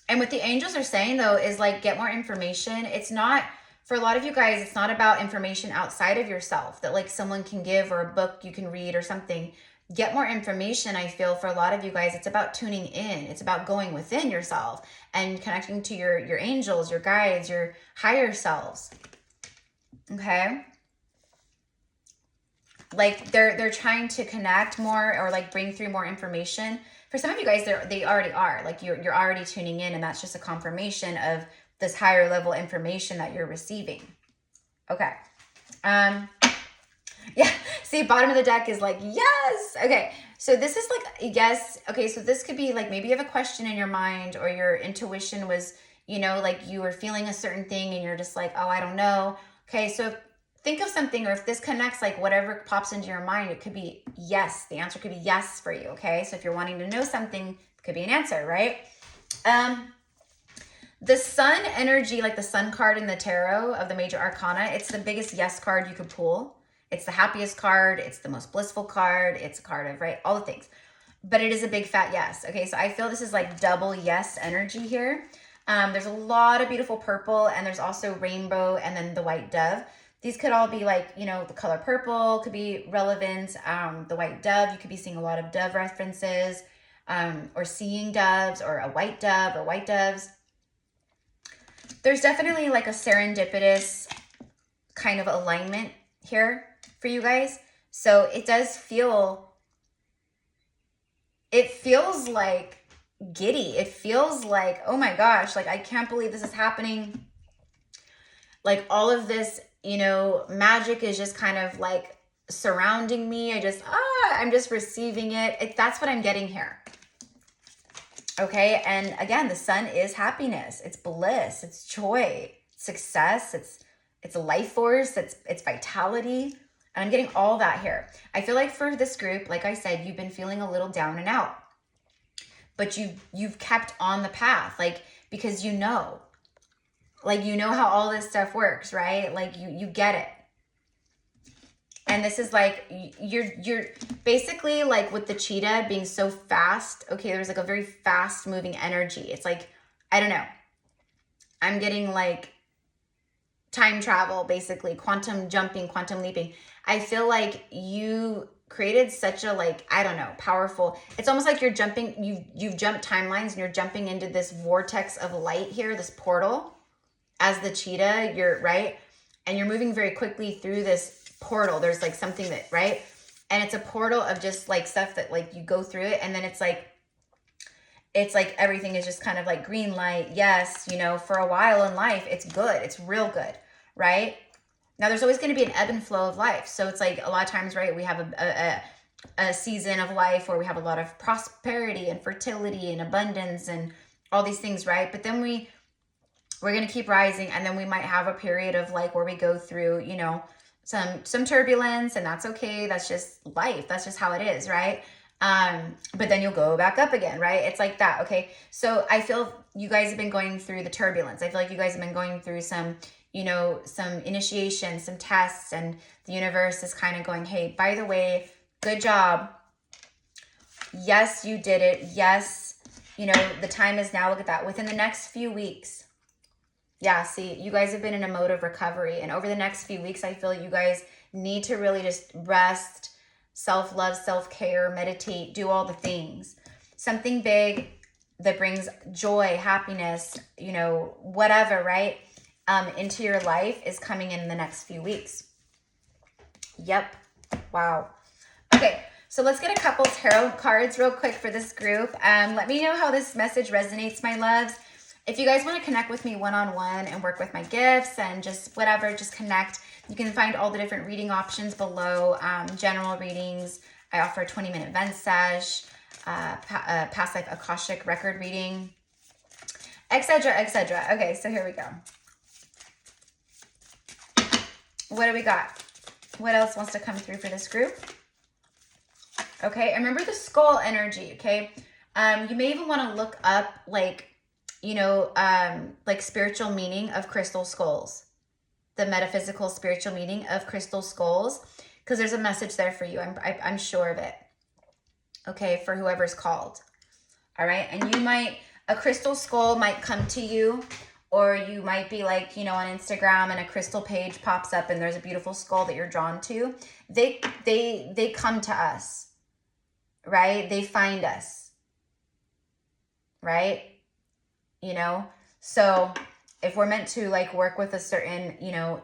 what the angels are saying though is like get more information. It's not, for a lot of you guys, it's not about information outside of yourself that like someone can give or a book you can read or something. Get more information. I feel for a lot of you guys, it's about tuning in. It's about going within yourself and connecting to your angels, your guides, your higher selves. Okay. Like they're trying to connect more or like bring through more information. For some of you guys, they already are. Like you're already tuning in, and that's just a confirmation of this higher level information that you're receiving. Okay. Yeah, see, bottom of the deck is like, yes. Okay, so this is like, yes. Okay, so this could be like, maybe you have a question in your mind, or your intuition was, you know, like you were feeling a certain thing and you're just like, oh, I don't know. Okay, so think of something, or if this connects, like whatever pops into your mind, it could be yes. The answer could be yes for you, okay? So if you're wanting to know something, it could be an answer, right? The sun energy, like the sun card in the tarot of the major arcana, it's the biggest yes card you could pull. It's the happiest card. It's the most blissful card. It's a card of, right, all the things. But it is a big fat yes. Okay, so I feel this is like double yes energy here. There's a lot of beautiful purple, and there's also rainbow and then the white dove. These could all be like, you know, the color purple could be relevant. The white dove, you could be seeing a lot of dove references, or seeing doves, or a white dove or white doves. There's definitely like a serendipitous kind of alignment here for you guys. So it does feel, it feels like giddy. It feels like, oh my gosh, like I can't believe this is happening. Like all of this, you know, magic is just kind of like surrounding me. I'm just receiving it. That's what I'm getting here. Okay, and again, the sun is happiness. It's bliss. It's joy. It's success. It's a life force. It's vitality. And I'm getting all that here. I feel like for this group, like I said, you've been feeling a little down and out, but you've kept on the path, like because you know how all this stuff works, right? Like you get it. And this is like, you're basically like with the cheetah being so fast. Okay, there's like a very fast moving energy. It's like, I don't know. I'm getting like time travel, basically, quantum jumping, quantum leaping. I feel like you created such a, like, I don't know, powerful. It's almost like you're jumping, you've jumped timelines and you're jumping into this vortex of light here, this portal as the cheetah, you're right. And you're moving very quickly through this portal. There's like something that, right? And it's a portal of just like stuff that like you go through it. And then it's like everything is just kind of like green light. Yes. You know, for a while in life, it's good. It's real good. Right. Now there's always going to be an ebb and flow of life. So it's like a lot of times, right, we have a season of life where we have a lot of prosperity and fertility and abundance and all these things. Right. But then we're going to keep rising. And then we might have a period of like where we go through, you know, some turbulence, and that's okay. That's just life. That's just how it is, right? But then you'll go back up again, right? It's like that, okay? So I feel you guys have been going through the turbulence. I feel like you guys have been going through some, you know, some initiation, some tests, and the universe is kind of going, hey, by the way, good job. Yes, you did it. Yes, you know, the time is now. Look at that. Within the next few weeks, yeah, see, you guys have been in a mode of recovery. And over the next few weeks, I feel you guys need to really just rest, self-love, self-care, meditate, do all the things. Something big that brings joy, happiness, you know, whatever, right, into your life is coming in the next few weeks. Yep. Wow. Okay, so let's get a couple tarot cards real quick for this group. Let me know how this message resonates, my loves. If you guys want to connect with me one-on-one and work with my gifts and just whatever, just connect. You can find all the different reading options below. General readings. I offer a 20-minute event sesh, past life Akashic record reading, etc., etc. Okay, so here we go. What do we got? What else wants to come through for this group? Okay, and remember the skull energy, okay? You may even want to look up, like, you know, like spiritual meaning of crystal skulls, the metaphysical spiritual meaning of crystal skulls, because there's a message there for you. I'm sure of it. Okay, for whoever's called. All right, and you might, a crystal skull might come to you, or you might be like, you know, on Instagram and a crystal page pops up and there's a beautiful skull that you're drawn to. They come to us, right? They find us, right? You know, so if we're meant to like work with a certain, you know,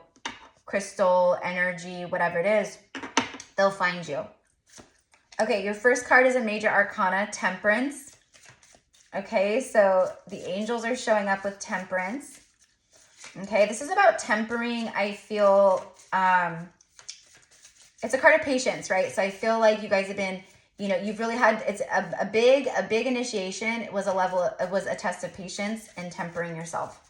crystal energy, whatever it is, they'll find you. Okay, your first card is a major arcana, Temperance. Okay, so the angels are showing up with Temperance. Okay, this is about tempering. I feel it's a card of patience, right? So I feel like you guys have been, you know, you've really had, it's a big initiation. It was a test of patience and tempering yourself.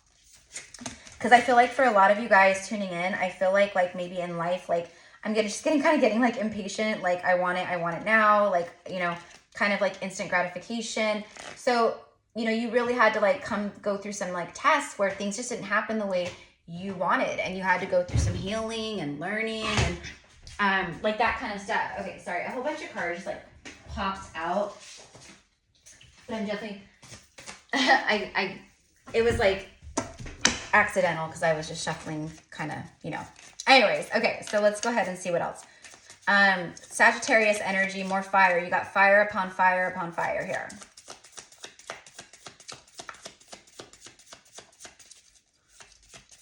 Because I feel like for a lot of you guys tuning in, I feel like maybe in life, like I'm getting like impatient. Like I want it now. Like, you know, kind of like instant gratification. So, you know, you really had to like go through some like tests where things just didn't happen the way you wanted. And you had to go through some healing and learning and like that kind of stuff. Okay, sorry. A whole bunch of cards just like popped out. But I'm definitely, it was like accidental because I was just shuffling kind of, you know. Anyways, okay, so let's go ahead and see what else. Sagittarius energy, more fire. You got fire upon fire upon fire here.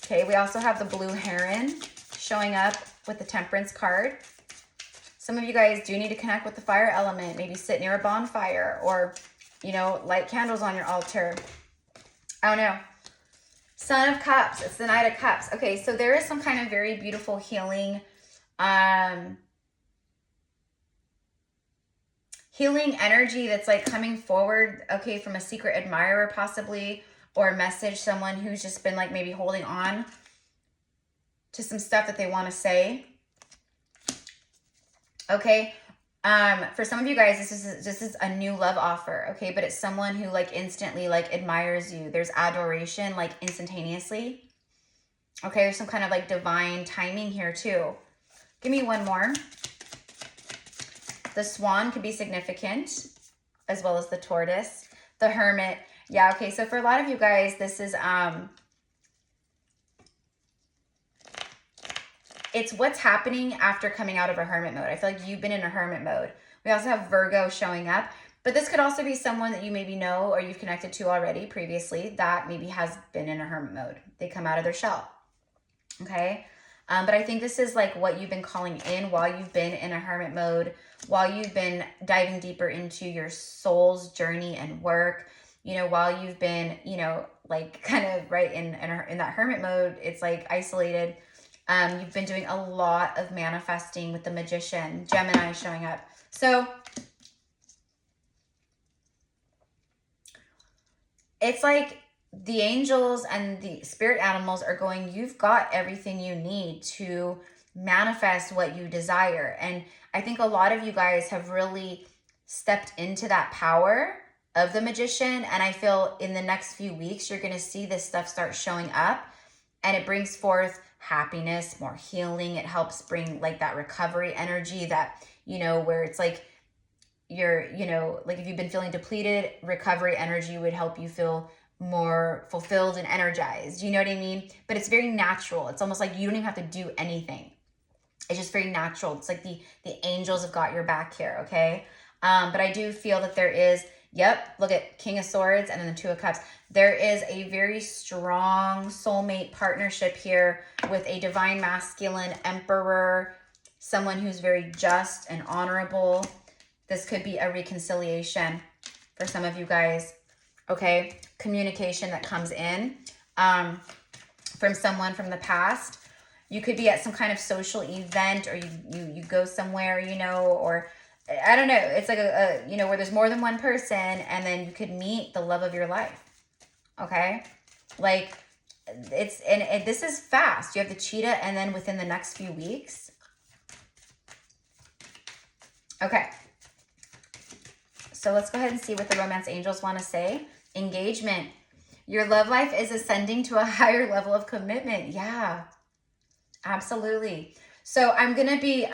Okay, we also have the blue heron showing up with the Temperance card. Some of you guys do need to connect with the fire element. Maybe sit near a bonfire or, you know, light candles on your altar. I don't know. Son of Cups. It's the Knight of Cups. Okay, so there is some kind of very beautiful healing, healing energy that's like coming forward, okay, from a secret admirer possibly, or a message, someone who's just been like maybe holding on to some stuff that they want to say. Okay. For some of you guys, this is a new love offer, okay? But it's someone who like instantly like admires you. There's adoration like instantaneously. Okay, there's some kind of like divine timing here too. Give me one more. The Swan could be significant, as well as the Tortoise. The Hermit. Yeah, okay, so for a lot of you guys, this is it's what's happening after coming out of a hermit mode. I feel like you've been in a hermit mode. We also have Virgo showing up, but this could also be someone that you maybe know or you've connected to already previously that maybe has been in a hermit mode. They come out of their shell, okay? But I think this is like what you've been calling in while you've been in a hermit mode, while you've been diving deeper into your soul's journey and work, you know, while you've been, you know, like kind of right in that hermit mode. It's like isolated. You've been doing a lot of manifesting with the Magician, Gemini showing up. So it's like the angels and the spirit animals are going, you've got everything you need to manifest what you desire. And I think a lot of you guys have really stepped into that power of the Magician. And I feel in the next few weeks, you're going to see this stuff start showing up, and it brings forth happiness, more healing. It helps bring like that recovery energy that, you know, where it's like you're, you know, like if you've been feeling depleted, recovery energy would help you feel more fulfilled and energized. You know what I mean? But it's very natural. It's almost like you don't even have to do anything. It's just very natural. It's like the angels have got your back here, okay? But I do feel that there is, yep, look at King of Swords and then the Two of Cups. There is a very strong soulmate partnership here with a divine masculine emperor, someone who's very just and honorable. This could be a reconciliation for some of you guys, okay? Communication that comes in from someone from the past. You could be at some kind of social event, or you go somewhere, you know, or I don't know. It's like a you know, where there's more than one person, and then you could meet the love of your life. Okay, like it's and this is fast. You have the Cheetah, and then within the next few weeks. Okay, so let's go ahead and see what the romance angels want to say. Engagement. Your love life is ascending to a higher level of commitment. Yeah, absolutely. So I'm gonna be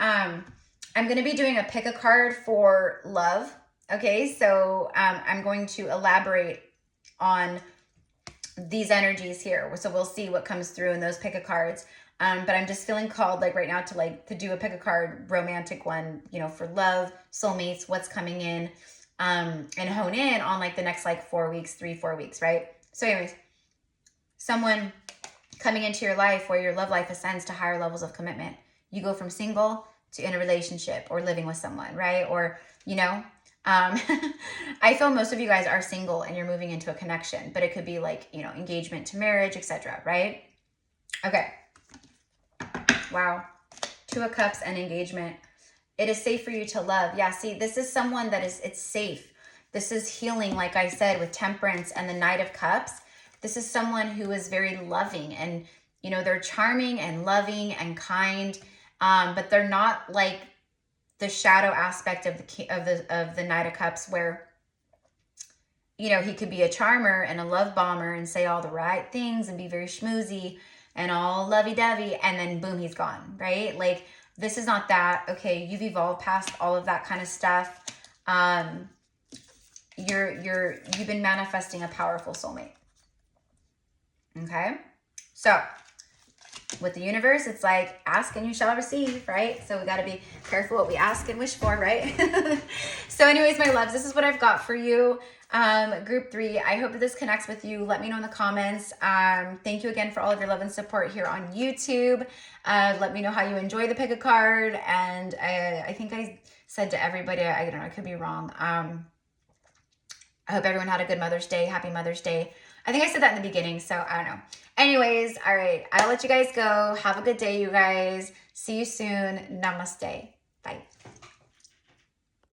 doing a pick a card for love. Okay, so I'm going to elaborate on these energies here. So we'll see what comes through in those pick a cards. But I'm just feeling called like right now to do a pick a card romantic one, you know, for love, soulmates, what's coming in, and hone in on like the next like 4 weeks, 3-4 weeks, right? So anyways, someone coming into your life where your love life ascends to higher levels of commitment. You go from single to in a relationship or living with someone, right? Or, you know, I feel most of you guys are single and you're moving into a connection, but it could be like, you know, engagement to marriage, etc., right? Okay. Wow. Two of Cups and engagement. It is safe for you to love. Yeah, see, this is someone that is, it's safe. This is healing, like I said, with Temperance and the Knight of Cups. this is someone who is very loving, and, you know, they're charming and loving and kind, but they're not like the shadow aspect of the Knight of Cups, where, you know, he could be a charmer and a love bomber and say all the right things and be very schmoozy and all lovey-dovey, and then boom, he's gone, right? Like, this is not that. Okay, you've evolved past all of that kind of stuff. You've been manifesting a powerful soulmate. Okay? So, with the universe, it's like, ask and you shall receive, right? So we got to be careful what we ask and wish for, right? So anyways, my loves, this is what I've got for you. Group 3, I hope that this connects with you. Let me know in the comments. Thank you again for all of your love and support here on YouTube. Let me know how you enjoy the pick a card. And I think I said to everybody, I don't know, I could be wrong. I hope everyone had a good Mother's Day. Happy Mother's Day. I think I said that in the beginning, so I don't know. Anyways, all right, I'll let you guys go. Have a good day, you guys. See you soon. Namaste. Bye.